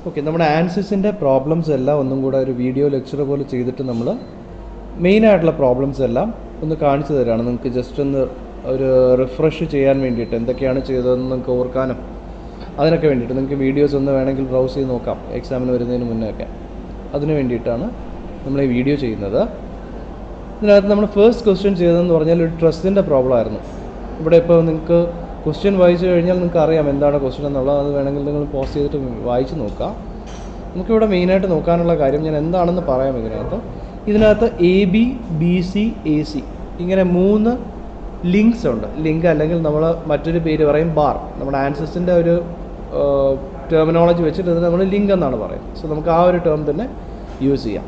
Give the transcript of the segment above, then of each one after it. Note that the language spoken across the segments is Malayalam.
ഓക്കെ, നമ്മുടെ ആൻസിസിൻ്റെ പ്രോബ്ലംസ് എല്ലാം ഒന്നും കൂടെ ഒരു വീഡിയോ ലെക്ചർ പോലെ ചെയ്തിട്ട് നമ്മൾ മെയിനായിട്ടുള്ള പ്രോബ്ലംസ് എല്ലാം ഒന്ന് കാണിച്ചു തരാണ്. നിങ്ങൾക്ക് ജസ്റ്റ് ഒന്ന് ഒരു റിഫ്രഷ് ചെയ്യാൻ വേണ്ടിയിട്ട് എന്തൊക്കെയാണ് ചെയ്തതെന്ന് നിങ്ങൾക്ക് ഓർക്കാനും അതിനൊക്കെ വേണ്ടിയിട്ട് നിങ്ങൾക്ക് വീഡിയോസ് ഒന്ന് വേണമെങ്കിൽ ബ്രൗസ് ചെയ്ത് നോക്കാം എക്സാമിന് വരുന്നതിന് മുന്നേ ഒക്കെ. അതിന് വേണ്ടിയിട്ടാണ് നമ്മൾ ഈ വീഡിയോ ചെയ്യുന്നത്. ഇതിനകത്ത് നമ്മൾ ഫസ്റ്റ് ക്വസ്റ്റ്യൻ ചെയ്തതെന്ന് പറഞ്ഞാൽ ഒരു ട്രസ്റ്റിൻ്റെ പ്രോബ്ലം ആയിരുന്നു. ഇവിടെ ഇപ്പോൾ നിങ്ങൾക്ക് ക്വസ്റ്റ്യൻ വായിച്ചു കഴിഞ്ഞാൽ നിങ്ങൾക്ക് അറിയാം എന്താണ് ക്വസ്റ്റ്യൻ എന്നുള്ളത്. അത് വേണമെങ്കിൽ നിങ്ങൾ പോസ്റ്റ് ചെയ്തിട്ട് വായിച്ച് നോക്കാം. നമുക്കിവിടെ മെയിനായിട്ട് നോക്കാനുള്ള കാര്യം ഞാൻ എന്താണെന്ന് പറയാം. ഇതിനകത്ത് A B B C A C ഇങ്ങനെ 3 ലിങ്ക്സ് ഉണ്ട്. ലിങ്ക് അല്ലെങ്കിൽ നമ്മൾ മറ്റൊരു പേര് പറയും ബാർ. നമ്മുടെ ആൻസിസിൻ്റെ ഒരു ടെർമിനോളജി വെച്ചിട്ട് ഇത് നമ്മൾ ലിങ്ക് എന്നാണ് പറയുന്നത്. സോ നമുക്ക് ആ ഒരു ടേം തന്നെ യൂസ് ചെയ്യാം.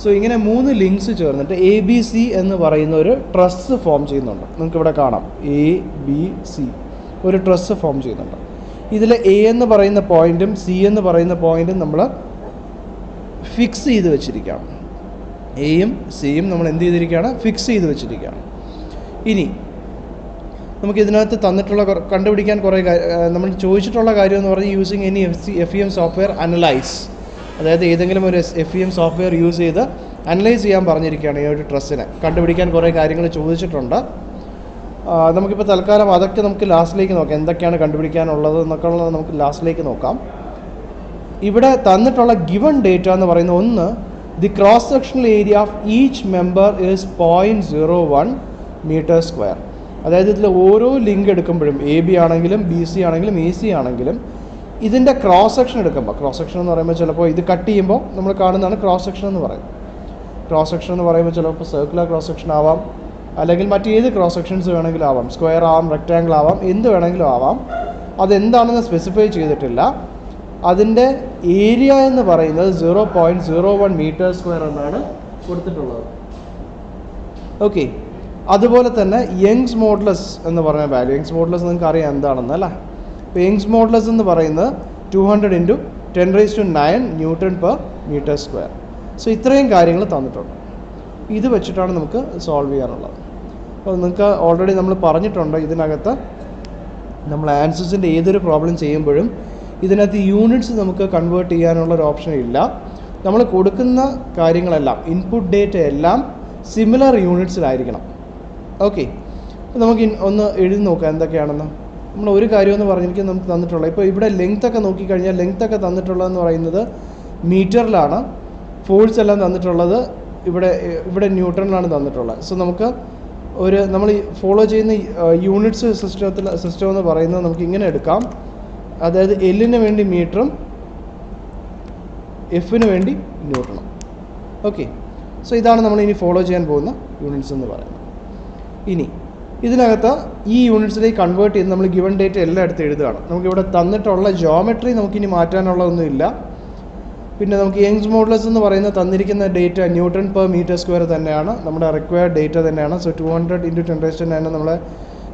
സോ ഇങ്ങനെ 3 ലിങ്ക്സ് ചേർന്നിട്ട് എ ബി സി എന്ന് പറയുന്ന ഒരു ട്രസ് ഫോം ചെയ്യുന്നുണ്ട്. നിങ്ങൾക്കിവിടെ കാണാം എ ബി സി ഒരു ട്രസ് ഫോം ചെയ്യുന്നുണ്ട്. ഇതിൽ എ എന്ന് പറയുന്ന പോയിൻറ്റും സി എന്ന് പറയുന്ന പോയിൻറ്റും നമ്മൾ ഫിക്സ് ചെയ്ത് വെച്ചിരിക്കുകയാണ്. എയും സിയും നമ്മൾ എന്ത് ചെയ്തിരിക്കുകയാണ്? ഫിക്സ് ചെയ്ത് വെച്ചിരിക്കുകയാണ്. ഇനി നമുക്കിതിനകത്ത് തന്നിട്ടുള്ള കണ്ടുപിടിക്കാൻ കുറേ നമ്മൾ ചോദിച്ചിട്ടുള്ള കാര്യം എന്ന് പറഞ്ഞാൽ using any FEM software analyse, അതായത് ഏതെങ്കിലും ഒരു FEM സോഫ്റ്റ്വെയർ യൂസ് ചെയ്ത് അനലൈസ് ചെയ്യാൻ പറഞ്ഞിരിക്കുകയാണ്. ഈ ഒരു ട്രസ്സിനെ കണ്ടുപിടിക്കാൻ കുറേ കാര്യങ്ങൾ ചോദിച്ചിട്ടുണ്ട്. നമുക്കിപ്പോൾ തൽക്കാലം അതൊക്കെ നമുക്ക് ലാസ്റ്റിലേക്ക് നോക്കാം. എന്തൊക്കെയാണ് കണ്ടുപിടിക്കാനുള്ളത് എന്നൊക്കെ ഉള്ളത് നമുക്ക് ലാസ്റ്റിലേക്ക് നോക്കാം. ഇവിടെ തന്നിട്ടുള്ള ഗിവൺ ഡേറ്റ എന്ന് പറയുന്ന ഒന്ന്, the cross sectional area of each member is 0.01 metre square. അതായത് ഇതിൽ ഓരോ ലിങ്ക് എടുക്കുമ്പോഴും എ ബി ആണെങ്കിലും ബി സി ആണെങ്കിലും എ സി ആണെങ്കിലും ഇതിൻ്റെ ക്രോസ് സെക്ഷൻ എടുക്കുമ്പോൾ, ക്രോസ് സെക്ഷൻ എന്ന് പറയുമ്പോൾ ചിലപ്പോൾ ഇത് കട്ട് ചെയ്യുമ്പോൾ നമ്മൾ കാണുന്നതാണ് ക്രോസ് സെക്ഷൻ എന്ന് പറയും. ക്രോസ് സെക്ഷൻ എന്ന് പറയുമ്പോൾ ചിലപ്പോൾ സർക്കുലർ ക്രോസ് സെക്ഷൻ ആവാം, അല്ലെങ്കിൽ മറ്റേത് ക്രോസ് സെക്ഷൻസ് വേണമെങ്കിലും ആവാം. സ്ക്വയർ ആവാം, റെക്റ്റാങ്കിൾ ആവാം, എന്ത് വേണമെങ്കിലും ആവാം. അതെന്താണെന്ന് സ്പെസിഫൈ ചെയ്തിട്ടില്ല. അതിൻ്റെ ഏരിയ എന്ന് പറയുന്നത് 0.01 മീറ്റർ സ്ക്വയർ എന്നാണ് കൊടുത്തിട്ടുള്ളത്. ഓക്കെ, അതുപോലെ തന്നെ യങ്സ് മോഡുലസ് എന്ന് പറഞ്ഞ വാല്യൂ, യങ്സ് മോഡുലസ് നിങ്ങൾക്ക് അറിയാം എന്താണെന്ന് അല്ലേ. ഇപ്പോൾ യങ്സ് മോഡുലസ് എന്ന് പറയുന്നത് 200 × 10⁹ newton per metre square. So ഇത്രയും കാര്യങ്ങൾ തന്നിട്ടുണ്ട്. ഇത് വെച്ചിട്ടാണ് നമുക്ക് സോൾവ് ചെയ്യാനുള്ളത്. അപ്പോൾ നിങ്ങൾക്ക് ഓൾറെഡി നമ്മൾ പറഞ്ഞിട്ടുണ്ട്, ഇതിനകത്ത് നമ്മൾ ആൻസേഴ്സിൻ്റെ ഏതൊരു പ്രോബ്ലം ചെയ്യുമ്പോഴും ഇതിനകത്ത് യൂണിറ്റ്സ് നമുക്ക് കൺവേർട്ട് ചെയ്യാനുള്ളൊരു ഓപ്ഷൻ ഇല്ല. നമ്മൾ കൊടുക്കുന്ന കാര്യങ്ങളെല്ലാം, ഇൻപുട്ട് ഡേറ്റ എല്ലാം സിമിലർ യൂണിറ്റ്സിലായിരിക്കണം. ഓക്കെ, അപ്പോൾ നമുക്ക് ഒന്ന് എഴുതി നോക്കാം എന്തൊക്കെയാണെന്ന്. നമ്മൾ ഒരു കാര്യമെന്ന് പറഞ്ഞിരിക്കും നമുക്ക് തന്നിട്ടുള്ളത്. ഇപ്പോൾ ഇവിടെ ലെങ്ത് ഒക്കെ നോക്കിക്കഴിഞ്ഞാൽ ലെങ്ത് ഒക്കെ തന്നിട്ടുള്ളതെന്ന് പറയുന്നത് മീറ്ററിലാണ്. ഫോഴ്സ് എല്ലാം തന്നിട്ടുള്ളത് ഇവിടെ ന്യൂട്ടണിലാണ് തന്നിട്ടുള്ളത്. സോ നമുക്ക് നമ്മൾ ഫോളോ ചെയ്യുന്ന യൂണിറ്റ്സ് സിസ്റ്റം എന്ന് പറയുന്നത് നമുക്ക് ഇങ്ങനെ എടുക്കാം. അതായത് എല്ലിന് വേണ്ടി മീറ്ററും എഫിന് വേണ്ടി ന്യൂട്ടണും. ഓക്കെ, സോ ഇതാണ് നമ്മൾ ഇനി ഫോളോ ചെയ്യാൻ പോകുന്ന യൂണിറ്റ്സ് എന്ന് പറയുന്നത്. ഇനി ഇതിനകത്ത് ഈ യൂണിറ്റ്സിലേക്ക് കൺവേർട്ട് ചെയ്ത് നമ്മൾ ഗിവൺ ഡേറ്റ എല്ലാം എടുത്ത് എഴുതുകയാണ്. നമുക്കിവിടെ തന്നിട്ടുള്ള ജോമെട്രി നമുക്കിനി മാറ്റാനുള്ളതൊന്നുമില്ല. പിന്നെ നമുക്ക് യങ്സ് മോഡുലസ് എന്ന് പറയുന്ന തന്നിരിക്കുന്ന data newton per metre square തന്നെയാണ്, നമ്മുടെ റിക്വയർഡ് ഡേറ്റ തന്നെയാണ്. സോ 200 × 10⁻⁹ നമ്മളെ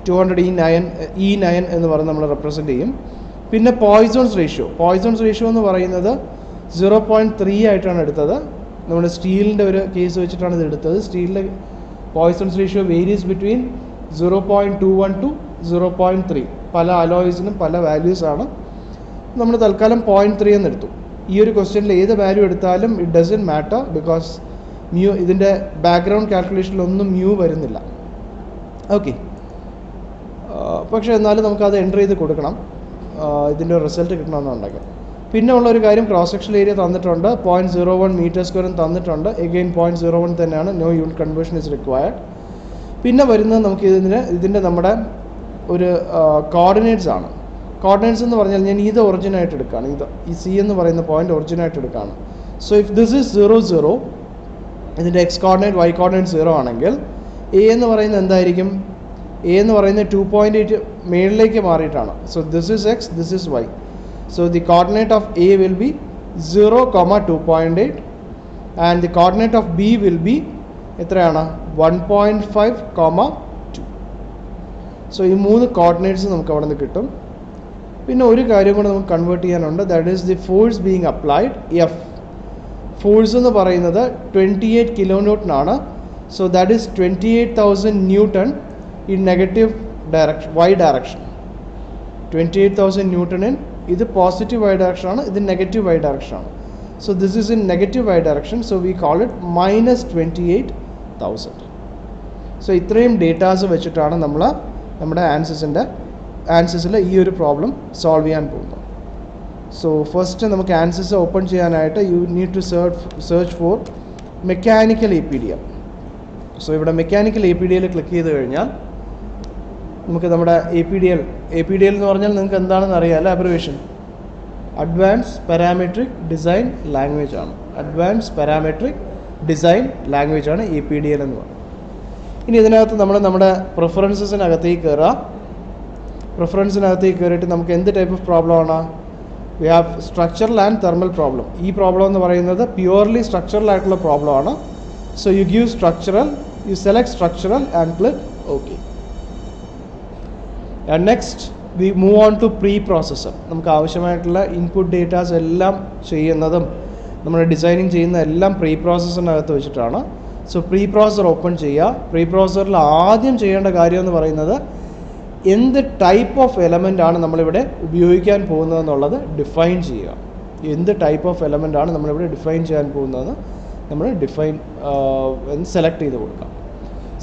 200 E9 എന്ന് പറഞ്ഞ് നമ്മൾ റെപ്രസെൻറ്റ് ചെയ്യും. പിന്നെ പോയ്സോൺസ് റേഷ്യോ എന്ന് പറയുന്നത് 0.3 ആയിട്ടാണ് എടുത്തത്. നമ്മുടെ സ്റ്റീലിൻ്റെ ഒരു കേസ് വെച്ചിട്ടാണ് ഇത് എടുത്തത്. സ്റ്റീലിൻ്റെ പോയ്സോൺസ് റേഷ്യോ വേരീസ് ബിറ്റ്വീൻ 0.21 to 0.3. പല അലോയ്സിനും പല വാല്യൂസാണ്. നമ്മൾ തൽക്കാലം 0.3 എന്ന് എടുത്തു. ഈ ഒരു ക്വസ്റ്റ്യനിൽ ഏത് വാല്യൂ എടുത്താലും ഇറ്റ് ഡസൻറ്റ് മാറ്റർ, ബിക്കോസ് ഇതിൻ്റെ ബാക്ക്ഗ്രൗണ്ട് കാൽക്കുലേഷനിലൊന്നും വരുന്നില്ല. ഓക്കെ, പക്ഷേ എന്നാലും നമുക്കത് എൻ്റർ ചെയ്ത് കൊടുക്കണം, ഇതിൻ്റെ റിസൾട്ട് കിട്ടണമെന്നുണ്ടെങ്കിൽ. പിന്നെ ഉള്ളൊരു കാര്യം, ക്രോസ് സെക്ഷണൽ ഏരിയ തന്നിട്ടുണ്ട്, 0.01 മീറ്റർ സ്ക്വയറും തന്നിട്ടുണ്ട്. എഗെയിൻ 0.01 തന്നെയാണ്, no unit conversion is required. പിന്നെ വരുന്നത് നമുക്ക് ഇതിൻ്റെ നമ്മുടെ ഒരു കോർഡിനേറ്റ്സ് ആണ്. കോർഡിനേറ്റ്സ് എന്ന് പറഞ്ഞാൽ ഞാൻ ഇത് ഒറിജിനായിട്ട് എടുക്കുകയാണ്. ഈ സി എന്ന് പറയുന്ന പോയിന്റ് ഒറിജിനായിട്ട് എടുക്കുകയാണ്. സോ ഇഫ് ദിസ് ഈസ് 0 0, ഇതിൻ്റെ എക്സ് കോർഡിനേറ്റ് വൈ കോർഡിനേറ്റ് 0 ആണെങ്കിൽ എ എന്ന് പറയുന്നത് എന്തായിരിക്കും? എ എന്ന് പറയുന്നത് 2.8 മേളിലേക്ക് മാറിയിട്ടാണ്. So this is X, this is Y. So the coordinate of A will be 0, 2.8 and the coordinate of B will be എത്രയാണ്? 1.5, 2. സോ ഈ 3 കോർഡിനേറ്റ്സ് നമുക്ക് അവിടെ നിന്ന് കിട്ടും. പിന്നെ ഒരു കാര്യം കൂടെ നമുക്ക് കൺവേർട്ട് ചെയ്യാനുണ്ട്, that is the force being applied, F. Force എന്ന് പറയുന്നത് 28 kN. So that is 28,000 Newton in negative direction, y direction. 28,000 Newton in ഇത് പോസിറ്റീവ് y ഡയറക്ഷൻ ആണ്, ഇത് നെഗറ്റീവ് y ഡയറക്ഷൻ ആണ്. So this is in negative y direction, so we call it -28,000. So ഇത്രയും ഡേറ്റാസ് വെച്ചിട്ടാണ് നമ്മൾ നമ്മുടെ ആൻസസിൽ ഈ ഒരു പ്രോബ്ലം സോൾവ് ചെയ്യാൻ പോകുന്നത്. സോ ഫസ്റ്റ് നമുക്ക് ആൻസസ് ഓപ്പൺ ചെയ്യാനായിട്ട് you need to search for mechanical APDM. So ഇവിടെ മെക്കാനിക്കൽ APDL ക്ലിക്ക് ചെയ്ത് കഴിഞ്ഞാൽ നമുക്ക് നമ്മുടെ APDL എന്ന് പറഞ്ഞാൽ നിങ്ങൾക്ക് എന്താണെന്ന് അറിയാമല്ലോ, abbreviation advance parametric design language ആണ്. അഡ്വാൻസ് പാരാമെട്രിക് ഡിസൈൻ ലാംഗ്വേജ് ആണ് APDL എന്ന് പറയുന്നത്. ഇനി ഇതിനകത്ത് നമ്മുടെ പ്രിഫറൻസസിനകത്തേക്ക് കയറുക. പ്രിഫറൻസിനകത്തേക്ക് കയറിയിട്ട് നമുക്ക് എന്ത് ടൈപ്പ് ഓഫ് പ്രോബ്ലം ആണ്? We have structural and thermal problem. ഈ പ്രോബ്ലം എന്ന് പറയുന്നത് പ്യുവർലി സ്ട്രക്ചറൽ ആയിട്ടുള്ള പ്രോബ്ലം ആണ്. So you give structural, you select structural and click okay. And next we move on to pre processor. നമുക്ക് ആവശ്യമായിട്ടുള്ള ഇൻപുട്ട് ഡേറ്റാസ് എല്ലാം ചെയ്യുന്നതും നമ്മൾ ഡിസൈനിങ് ചെയ്യുന്ന എല്ലാം പ്രീ പ്രോസസ്സറിനകത്ത് വെച്ചിട്ടാണ്. സോ പ്രീ പ്രോസസ്സർ ഓപ്പൺ ചെയ്യുക. പ്രീ പ്രോസസ്സറിൽ ആദ്യം ചെയ്യേണ്ട കാര്യം എന്ന് പറയുന്നത് എന്ത് ടൈപ്പ് ഓഫ് എലമെൻ്റ് ആണ് നമ്മളിവിടെ ഉപയോഗിക്കാൻ പോകുന്നതെന്നുള്ളത് ഡിഫൈൻ ചെയ്യുക. എന്ത് ടൈപ്പ് ഓഫ് എലമെൻ്റ് ആണ് നമ്മളിവിടെ ഡിഫൈൻ ചെയ്യാൻ പോകുന്നതെന്ന് നമ്മൾ സെലക്ട് ചെയ്ത് കൊടുക്കാം.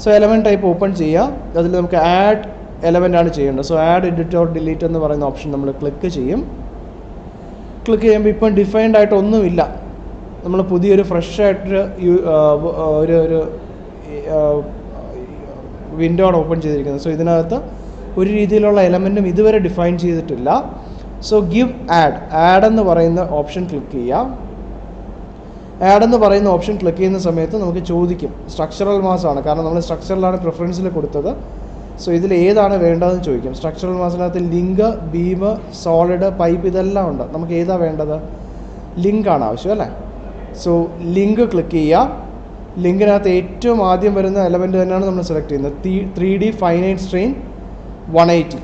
സോ എലമെൻറ്റ് ടൈപ്പ് ഓപ്പൺ ചെയ്യുക. അതിൽ നമുക്ക് ആഡ് എലമെൻ്റ് ആണ് ചെയ്യേണ്ടത്. So add edit or delete എന്ന് പറയുന്ന ഓപ്ഷൻ നമ്മൾ ക്ലിക്ക് ചെയ്യും. ക്ലിക്ക് ചെയ്യുമ്പോൾ ഇപ്പം ഡിഫൈൻഡ് ആയിട്ട് ഒന്നുമില്ല. നമ്മൾ പുതിയൊരു ഫ്രഷ് ആയിട്ട് ഒരു വിൻഡോ ആണ് ഓപ്പൺ ചെയ്തിരിക്കുന്നത്. സോ ഇതിനകത്ത് ഒരു രീതിയിലുള്ള എലമെൻറ്റും ഇതുവരെ ഡിഫൈൻ ചെയ്തിട്ടില്ല. സോ ഗിവ് ആഡ് എന്ന് പറയുന്ന ഓപ്ഷൻ ക്ലിക്ക് ചെയ്യാം. ആഡ് എന്ന് പറയുന്ന ഓപ്ഷൻ ക്ലിക്ക് ചെയ്യുന്ന സമയത്ത് നമുക്ക് ചോദിക്കും സ്ട്രക്ചറൽ മാസ് ആണ്, കാരണം നമ്മൾ സ്ട്രക്ചറലാണ് പ്രിഫറൻസിൽ കൊടുത്തത്. സോ ഇതിൽ ഏതാണ് വേണ്ടതെന്ന് ചോദിക്കും. സ്ട്രക്ചറൽ മാസിനകത്ത് ലിങ്ക്, ബീം, സോളിഡ്, പൈപ്പ് ഇതെല്ലാം ഉണ്ട്. നമുക്ക് ഏതാണ് വേണ്ടത്? ലിങ്കാണ് ആവശ്യം അല്ലേ? സോ ലിങ്ക് ക്ലിക്ക് ചെയ്യുക. ലിങ്കിനകത്ത് ഏറ്റവും ആദ്യം വരുന്ന എലമെൻറ്റ് തന്നെയാണ് നമ്മൾ സെലക്ട് ചെയ്യുന്നത്. 3D finite strain 180.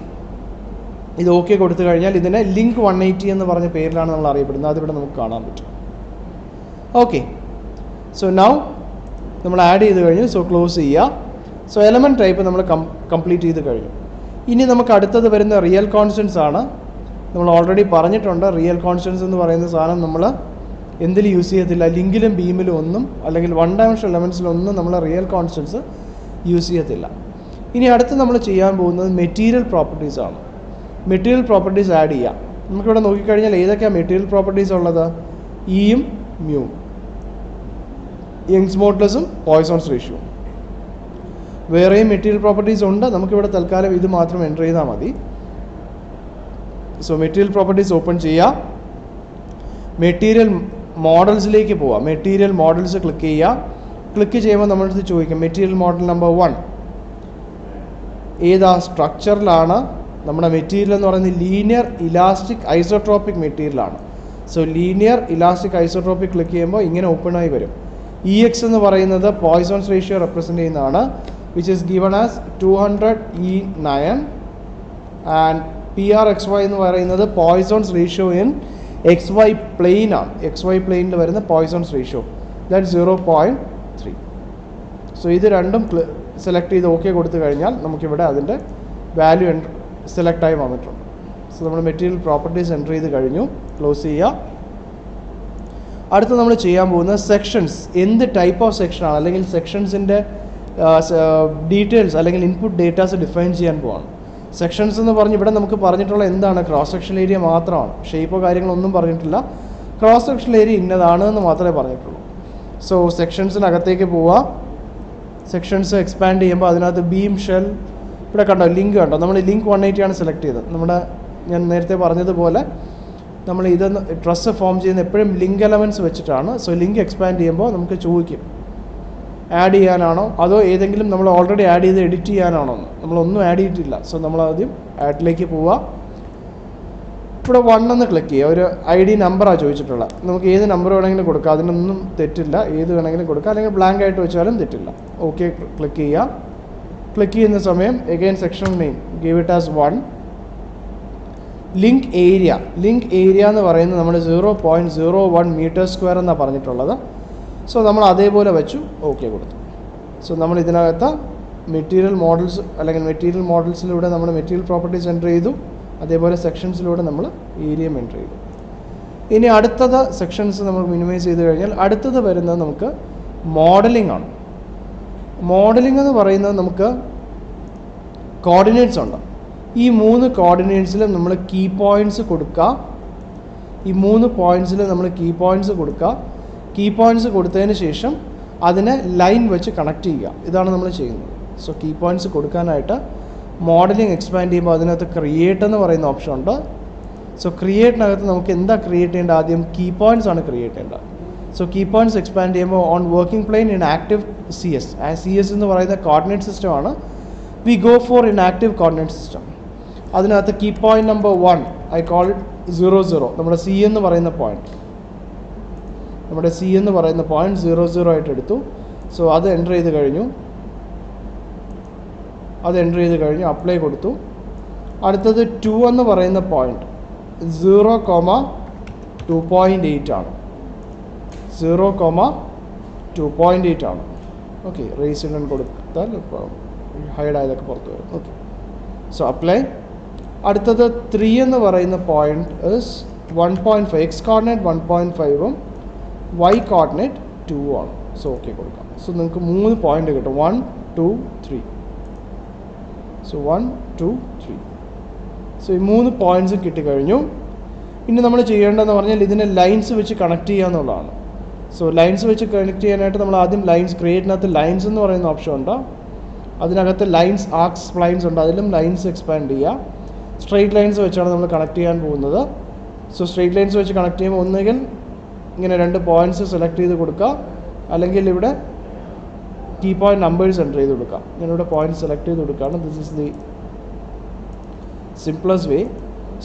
ഇത് ഓക്കെ കൊടുത്തു കഴിഞ്ഞാൽ ഇതിനെ ലിങ്ക് 180 എന്ന് പറഞ്ഞ പേരിലാണ് നമ്മൾ അറിയപ്പെടുന്നത്. അതിവിടെ നമുക്ക് കാണാൻ പറ്റും. ഓക്കെ, സോ നൗ നമ്മൾ ആഡ് ചെയ്ത് കഴിഞ്ഞു. സോ ക്ലോസ് ചെയ്യുക. സോ എലമെൻറ്റ് ടൈപ്പ് നമ്മൾ കംപ്ലീറ്റ് ചെയ്ത് കഴിഞ്ഞു. ഇനി നമുക്ക് അടുത്തത് വരുന്ന റിയൽ കോൺസ്റ്റൻസ് ആണ്. നമ്മൾ ഓൾറെഡി പറഞ്ഞിട്ടുണ്ട്, റിയൽ കോൺസ്റ്റൻസ് എന്ന് പറയുന്ന സാധനം നമ്മൾ എന്തിൽ യൂസ് ചെയ്യത്തില്ല, ലിങ്കിലും ബീമിലും ഒന്നും, അല്ലെങ്കിൽ 1 ഡയമെൻഷൻ എലമെൻറ്റ്സിലൊന്നും നമ്മൾ റിയൽ കോൺസ്റ്റൻസ് യൂസ് ചെയ്യത്തില്ല. ഇനി അടുത്ത് നമ്മൾ ചെയ്യാൻ പോകുന്നത് മെറ്റീരിയൽ പ്രോപ്പർട്ടീസ് ആണ്. മെറ്റീരിയൽ പ്രോപ്പർട്ടീസ് ആഡ് ചെയ്യാം. നമുക്കിവിടെ നോക്കിക്കഴിഞ്ഞാൽ ഏതൊക്കെയാണ് മെറ്റീരിയൽ പ്രോപ്പർട്ടീസ് ഉള്ളത്? ഇയും മ്യൂ, യങ്സ് മോഡുലസും പോയ്സോൺസ് റേഷ്യോ. വേറെയും മെറ്റീരിയൽ പ്രോപ്പർട്ടീസ് ഉണ്ട്. നമുക്കിവിടെ തൽക്കാലം ഇത് മാത്രം എൻ്റർ ചെയ്താൽ മതി. സോ മെറ്റീരിയൽ പ്രോപ്പർട്ടീസ് ഓപ്പൺ ചെയ്യുക. മെറ്റീരിയൽ മോഡൽസിലേക്ക് പോവാം. മെറ്റീരിയൽ മോഡൽസ് ക്ലിക്ക് ചെയ്യുക. ക്ലിക്ക് ചെയ്യുമ്പോൾ നമ്മളടുത്ത് ചോദിക്കും മെറ്റീരിയൽ മോഡൽ നമ്പർ 1 ഏതാ? സ്ട്രക്ചറിലാണ്. നമ്മുടെ മെറ്റീരിയൽ എന്ന് പറയുന്നത് ലീനിയർ ഇലാസ്റ്റിക് ഐസോട്രോപിക് മെറ്റീരിയലാണ്. So linear elastic isotropic click ചെയ്യുമ്പോൾ ഇങ്ങനെ ഓപ്പൺ ആയി വരും. EX എന്ന് പറയുന്നത് പോയ്സോൺസ് റേഷ്യോ റെപ്രസെൻ്റ് ചെയ്യുന്നതാണ്, which is given as 200E9. And PRXY എന്ന് പറയുന്നത് പോയ്സോൺസ് റേഷ്യോ ഇൻ XY പ്ലെയിൻ ആണ്. XY പ്ലെയിനിൽ വരുന്ന പോയ്സോൺസ് റേഷ്യോ ദാറ്റ് 0.3. സോ ഇത് രണ്ടും സെലക്ട് ചെയ്ത് ഓക്കെ കൊടുത്തു കഴിഞ്ഞാൽ നമുക്കിവിടെ അതിൻ്റെ വാല്യൂ സെലക്ട് ആയി വന്നിട്ടുണ്ട്. സോ നമ്മൾ മെറ്റീരിയൽ പ്രോപ്പർട്ടീസ് എൻ്റർ ചെയ്ത് കഴിഞ്ഞു. ക്ലോസ് ചെയ്യുക. അടുത്ത് നമ്മൾ ചെയ്യാൻ പോകുന്ന സെക്ഷൻസ്. എന്ത് ടൈപ്പ് ഓഫ് സെക്ഷനാണ്, അല്ലെങ്കിൽ സെക്ഷൻസിൻ്റെ ഡീറ്റെയിൽസ് അല്ലെങ്കിൽ ഇൻപുട്ട് ഡേറ്റാസ് ഡിഫൈൻ ചെയ്യാൻ പോവാണ്. സെക്ഷൻസ് എന്ന് പറഞ്ഞ് ഇവിടെ നമുക്ക് പറഞ്ഞിട്ടുള്ള എന്താണ്? ക്രോസ് സെക്ഷൻ ഏരിയ മാത്രമാണ്. ഷേപ്പോ കാര്യങ്ങളൊന്നും പറഞ്ഞിട്ടില്ല. ക്രോസ് സെക്ഷൻ ഏരിയ ഇന്നതാണ് എന്ന് മാത്രമേ പറഞ്ഞിട്ടുള്ളൂ. സോ സെക്ഷൻസിനകത്തേക്ക് പോവുക. സെക്ഷൻസ് എക്സ്പാൻഡ് ചെയ്യുമ്പോൾ അതിനകത്ത് ബീം, ഷെൽ, ഇവിടെ കണ്ടോ ലിങ്ക് കണ്ടോ? നമ്മൾ ലിങ്ക് 180 ആണ് സെലക്ട് ചെയ്തത്. ഞാൻ നേരത്തെ പറഞ്ഞതുപോലെ നമ്മൾ ഇത് ട്രസ് ഫോം ചെയ്യുന്ന എപ്പോഴും ലിങ്ക് എലമെൻറ്റ്സ് വെച്ചിട്ടാണ്. സോ ലിങ്ക് എക്സ്പാൻഡ് ചെയ്യുമ്പോൾ നമുക്ക് ചോദിക്കും ആഡ് ചെയ്യാനാണോ അതോ ഏതെങ്കിലും നമ്മൾ ഓൾറെഡി ആഡ് ചെയ്ത് എഡിറ്റ് ചെയ്യാനാണോ എന്ന്. നമ്മളൊന്നും ആഡ് ചെയ്തിട്ടില്ല. സോ നമ്മൾ ആദ്യം ആഡിലേക്ക് പോവുക. ഇവിടെ 1 എന്ന് ക്ലിക്ക് ചെയ്യുക. ഒരു ID നമ്പറാണ് ചോദിച്ചിട്ടുള്ളത്. നമുക്ക് ഏത് നമ്പർ വേണമെങ്കിലും കൊടുക്കാം, അതിനൊന്നും തെറ്റില്ല. ഏത് വേണമെങ്കിലും കൊടുക്കാം, അല്ലെങ്കിൽ ബ്ലാങ്ക് ആയിട്ട് വെച്ചാലും തെറ്റില്ല. ഓക്കെ ക്ലിക്ക് ചെയ്യുക. ക്ലിക്ക് ചെയ്യുന്ന സമയം again section name give it as 1. Link area എന്ന് പറയുന്നത് നമ്മൾ 0.01 മീറ്റർ സ്ക്വയർ എന്നാണ് പറഞ്ഞിട്ടുള്ളത്. സോ നമ്മൾ അതേപോലെ വെച്ചു ഓക്കെ കൊടുത്തു. സോ നമ്മൾ ഇതിനകത്ത് മെറ്റീരിയൽ മോഡൽസ് അല്ലെങ്കിൽ മെറ്റീരിയൽ മോഡൽസിലൂടെ നമ്മൾ മെറ്റീരിയൽ പ്രോപ്പർട്ടീസ് എൻ്റർ ചെയ്തു. അതേപോലെ സെക്ഷൻസിലൂടെ നമ്മൾ ഏരിയയും എൻ്റർ ചെയ്തു. ഇനി അടുത്തത് സെക്ഷൻസ് നമ്മൾ മിനിമൈസ് ചെയ്ത് കഴിഞ്ഞാൽ അടുത്തത് വരുന്നത് നമുക്ക് മോഡലിംഗ് ആണ്. മോഡലിംഗ് എന്ന് പറയുന്നത് നമുക്ക് കോർഡിനേറ്റ്സ് ഉണ്ട്. ഈ 3 കോർഡിനേറ്റ്സിലും നമ്മൾ കീ പോയിൻറ്റ്സ് കൊടുക്കുക. ഈ 3 പോയിൻറ്റ്സിൽ നമ്മൾ കീ പോയിൻറ്റ്സ് കൊടുക്കുക. കീ പോയിൻറ്റ്സ് കൊടുത്തതിന് ശേഷം അതിനെ ലൈൻ വെച്ച് കണക്ട് ചെയ്യുക. ഇതാണ് നമ്മൾ ചെയ്യുന്നത്. സോ കീ പോയിൻറ്റ്സ് കൊടുക്കാനായിട്ട് മോഡലിംഗ് എക്സ്പാൻഡ് ചെയ്യുമ്പോൾ അതിനകത്ത് ക്രിയേറ്റ് എന്ന് പറയുന്ന ഓപ്ഷൻ ഉണ്ട്. സോ ക്രിയേറ്റിനകത്ത് നമുക്ക് എന്താ ക്രിയേറ്റ് ചെയ്യേണ്ടത്? ആദ്യം കീ പോയിൻറ്റ്സ് ആണ് ക്രിയേറ്റ് ചെയ്യേണ്ടത്. സോ കീ പോയിൻറ്റ്സ് എക്സ്പാൻഡ് ചെയ്യുമ്പോൾ on working plane in active CS എന്ന് പറയുന്ന കോർഡിനേറ്റ് സിസ്റ്റമാണ്. We go for in active coordinate system. അതിനകത്ത് key point number 1 I call it 00. നമ്മുടെ C എന്ന് പറയുന്ന പോയിൻറ്റ് 00 ആയിട്ട് എടുത്തു. സോ അത് എൻ്റർ ചെയ്ത് കഴിഞ്ഞു. അപ്ലൈ കൊടുത്തു. അടുത്തത് 2 എന്ന് പറയുന്ന പോയിൻറ്റ് 0,2.8 ആണ്. 0,2.8 ആണ്. ഓക്കെ, റേസിഡൻ കൊടുത്താൽ ഹൈഡ് ആയതൊക്കെ പുറത്ത് വരും. Okay, so apply. അടുത്തത് 3 എന്ന് പറയുന്ന പോയിൻറ്റ് ഇസ് 1.5. എക്സ് കോർഡിനേറ്റ് 1.5ഉം വൈ കോർഡിനേറ്റ് 2 ആണ്. സോ ഓക്കെ കൊടുക്കാം. സോ നിങ്ങൾക്ക് 3 പോയിൻ്റ് കിട്ടും. 1, 2, 3. സോ 1, 2, 3. സോ ഈ 3 പോയിൻറ്റ്സ് കിട്ടിക്കഴിഞ്ഞു. ഇനി നമ്മൾ ചെയ്യേണ്ടതെന്ന് പറഞ്ഞാൽ ഇതിനെ ലൈൻസ് വെച്ച് കണക്ട് ചെയ്യുക എന്നുള്ളതാണ്. സോ ലൈൻസ് വെച്ച് കണക്ട് ചെയ്യാനായിട്ട് നമ്മൾ ആദ്യം ലൈൻസ് ക്രിയേറ്റിനകത്ത് ലൈൻസ് എന്ന് പറയുന്ന ഓപ്ഷൻ ഉണ്ട്. അതിനകത്ത് ലൈൻസ് ആർക്സ് സ്പ്ലൈൻസ് ഉണ്ട്. അതിലും ലൈൻസ് എക്സ്പാൻഡ് ചെയ്യുക. സ്ട്രെയിറ്റ് ലൈൻസ് വെച്ചാണ് നമ്മൾ കണക്ട് ചെയ്യാൻ പോകുന്നത്. സോ സ്ട്രെയിറ്റ് ലൈൻസ് വെച്ച് കണക്ട് ചെയ്യുമ്പോൾ ഒന്നുകിൽ ഇങ്ങനെ 2 പോയിൻറ്റ്സ് സെലക്ട് ചെയ്ത് കൊടുക്കുക, അല്ലെങ്കിൽ ഇവിടെ കീ പോയിൻറ്റ് നമ്പേഴ്സ് എൻ്റർ ചെയ്ത് കൊടുക്കുക. ഞാനിവിടെ പോയിൻറ്റ് സെലക്ട് ചെയ്ത് കൊടുക്കുകയാണ്. This is the simplest way.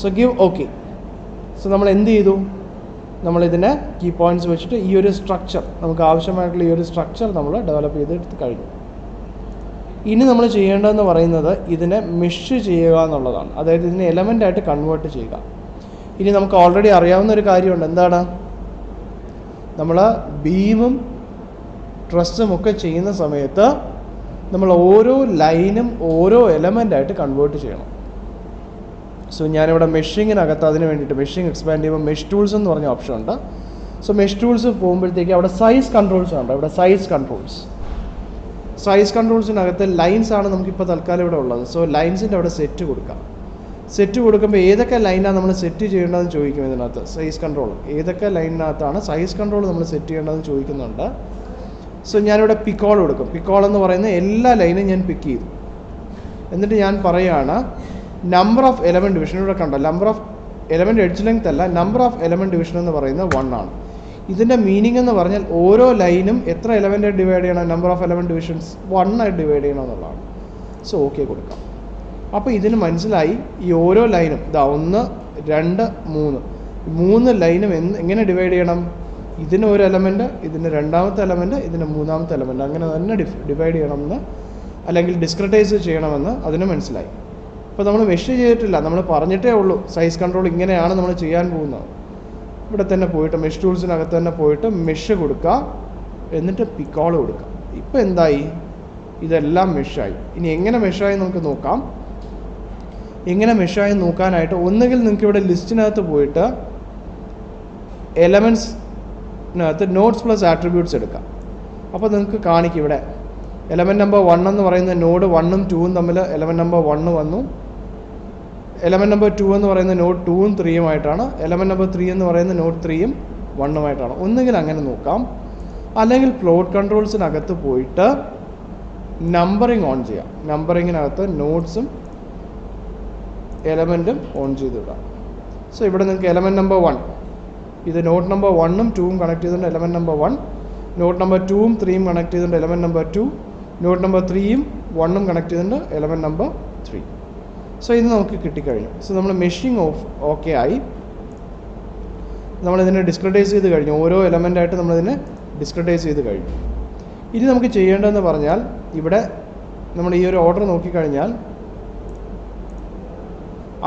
So give okay. So നമ്മൾ എന്ത് ചെയ്തു? നമ്മളിതിനെ കീ പോയിൻറ്റ്സ് വെച്ചിട്ട് ഈ ഒരു സ്ട്രക്ചർ, നമുക്ക് ആവശ്യമായിട്ടുള്ള ഈ ഒരു സ്ട്രക്ചർ നമ്മൾ ഡെവലപ്പ് ചെയ്തെടുത്ത് കഴിഞ്ഞു. ഇനി നമ്മൾ ചെയ്യേണ്ടതെന്ന് പറയുന്നത് ഇതിനെ മെഷ് ചെയ്യുക എന്നുള്ളതാണ്. അതായത് ഇതിനെ എലമെൻ്റായിട്ട് കൺവേർട്ട് ചെയ്യുക. ഇനി നമുക്ക് ഓൾറെഡി അറിയാവുന്ന ഒരു കാര്യമുണ്ട്. എന്താണ്? നമ്മൾ ബീമും ട്രസ്സും ഒക്കെ ചെയ്യുന്ന സമയത്ത് നമ്മൾ ഓരോ ലൈനും ഓരോ എലമെൻ്റായിട്ട് കൺവേർട്ട് ചെയ്യണം. സോ ഞാനിവിടെ മെഷിങ്ങിനകത്ത് അതിന് വേണ്ടിയിട്ട് മെഷിങ് എക്സ്പാൻഡ് ചെയ്യുമ്പോൾ മെഷ് ടൂൾസ് എന്ന് പറഞ്ഞ ഓപ്ഷൻ ഉണ്ട്. സോ മെഷ് ടൂൾസ് പോകുമ്പോഴത്തേക്ക് അവിടെ സൈസ് കൺട്രോൾസ് ഉണ്ട്. ഇവിടെ സൈസ് കൺട്രോൾസിനകത്ത് ലൈൻസ് ആണ് നമുക്കിപ്പോൾ തൽക്കാലം ഇവിടെ ഉള്ളത്. സോ ലൈൻസിൻ്റെ അവിടെ സെറ്റ് കൊടുക്കാം. സെറ്റ് കൊടുക്കുമ്പോൾ ഏതൊക്കെ ലൈനാണ് നമ്മൾ സെറ്റ് ചെയ്യേണ്ടതെന്ന് ചോദിക്കും. ഇതിനകത്ത് സൈസ് കൺട്രോൾ ഏതൊക്കെ ലൈനിനകത്താണ് സൈസ് കൺട്രോൾ നമ്മൾ സെറ്റ് ചെയ്യേണ്ടതെന്ന് ചോദിക്കുന്നുണ്ട്. സോ ഞാനിവിടെ പിക്കോൾ കൊടുക്കും. പിക്കോൾ എന്ന് പറയുന്ന എല്ലാ ലൈനും ഞാൻ പിക്ക് ചെയ്തു. എന്നിട്ട് ഞാൻ പറയുകയാണ് നമ്പർ ഓഫ് എലമെൻറ്റ് ഡിവിഷൻ. ഇവിടെ കണ്ടോ, number of element edge length അല്ല, നമ്പർ ഓഫ് എലമെൻറ്റ് ഡിവിഷൻ എന്ന് പറയുന്നത് 1 ആണ്. ഇതിൻ്റെ മീനിങ് എന്ന് പറഞ്ഞാൽ ഓരോ ലൈനും എത്ര എലമെൻറ്റായിട്ട് ഡിവൈഡ് ചെയ്യണം? നമ്പർ ഓഫ് എലമെൻറ്റ് ഡിവിഷൻസ് 1 ആയിട്ട് ഡിവൈഡ് ചെയ്യണം എന്നുള്ളതാണ്. സോ ഓക്കെ കൊടുക്കാം. അപ്പോൾ ഇതിന് മനസ്സിലായി ഈ ഓരോ ലൈനും ഇതാ 1, 2, 3 ലൈനും എങ്ങനെ ഡിവൈഡ് ചെയ്യണം? ഇതിന് ഒരു എലമെൻറ്റ്, ഇതിന് രണ്ടാമത്തെ എലമെൻറ്റ്, ഇതിന് മൂന്നാമത്തെ എലമെൻറ്റ്, അങ്ങനെ തന്നെ ഡിവൈഡ് ചെയ്യണമെന്ന് അല്ലെങ്കിൽ ഡിസ്ക്രിറ്റൈസ് ചെയ്യണമെന്ന് അതിന് മനസ്സിലായി. ഇപ്പോൾ നമ്മൾ മെഷ് ചെയ്തിട്ടില്ല, നമ്മൾ പറഞ്ഞിട്ടേ ഉള്ളൂ സൈസ് കൺട്രോൾ ഇങ്ങനെയാണ് നമ്മൾ ചെയ്യാൻ പോകുന്നത്. ഇവിടെ തന്നെ പോയിട്ട് മെഷ് ടൂൾസിനകത്ത് തന്നെ പോയിട്ട് മെഷ് കൊടുക്കുക, എന്നിട്ട് പിക്കോൾ കൊടുക്കുക. ഇപ്പോൾ എന്തായി? ഇതെല്ലാം മെഷായി. ഇനി എങ്ങനെ മെഷായി നമുക്ക് നോക്കാം. എങ്ങനെ മെഷായി നോക്കാനായിട്ട് ഒന്നുകിൽ നിങ്ങൾക്ക് ഇവിടെ ലിസ്റ്റിനകത്ത് പോയിട്ട് എലമെൻറ്റ്സിനകത്ത് നോട്ട്സ് പ്ലസ് ആട്രിബ്യൂട്ട്സ് എടുക്കാം. അപ്പോൾ നിങ്ങൾക്ക് കാണിക്കും ഇവിടെ എലമെൻറ്റ് നമ്പർ 1 എന്ന് പറയുന്ന നോഡ് 1ഉം 2ഉം തമ്മിൽ എലമെൻറ്റ് നമ്പർ 1 വന്നു. എലമെൻറ്റ് നമ്പർ 2 എന്ന് പറയുന്ന നോഡ് 2ഉം 3ഉമായിട്ടാണ്. എലമെൻറ്റ് നമ്പർ 3 എന്ന് പറയുന്ന നോഡ് 3ഉം 1ഉമായിട്ടാണ്. ഒന്നുകിൽ അങ്ങനെ നോക്കാം, അല്ലെങ്കിൽ പ്ലോട്ട് കൺട്രോൾസിനകത്ത് പോയിട്ട് നമ്പറിങ് ഓൺ ചെയ്യാം. നമ്പറിങ്ങിനകത്ത് നോട്ട്സും എലമെൻറ്റും ഓൺ ചെയ്ത് വിടാം. സോ ഇവിടെ നിങ്ങൾക്ക് എലമെൻറ്റ് നമ്പർ 1, ഇത് നോട്ട് നമ്പർ 1ഉം 2ഉം കണക്ട് ചെയ്തിട്ടുണ്ട് എലമെൻറ്റ് നമ്പർ 1, നോട്ട് നമ്പർ 2ഉം 3ഉം കണക്ട് ചെയ്തിട്ടുണ്ട് എലമെൻറ്റ് നമ്പർ 2, നോട്ട് നമ്പർ 3ഉം 1ഉം കണക്ട് ചെയ്തിട്ടുണ്ട് എലമെൻറ്റ് നമ്പർ 3. സോ ഇത് നമുക്ക് കിട്ടിക്കഴിഞ്ഞു. സോ നമ്മൾ മെഷിങ് ഓക്കെ ആയി. നമ്മളിതിനെ ഡിസ്ക്രിറ്റൈസ് ചെയ്ത് കഴിഞ്ഞു. ഓരോ എലമെൻ്റായിട്ട് നമ്മളിതിനെ ഡിസ്ക്രിറ്റൈസ് ചെയ്ത് കഴിഞ്ഞു. ഇനി നമുക്ക് ചെയ്യേണ്ടതെന്ന് പറഞ്ഞാൽ ഇവിടെ നമ്മൾ ഈ ഒരു ഓർഡർ നോക്കിക്കഴിഞ്ഞാൽ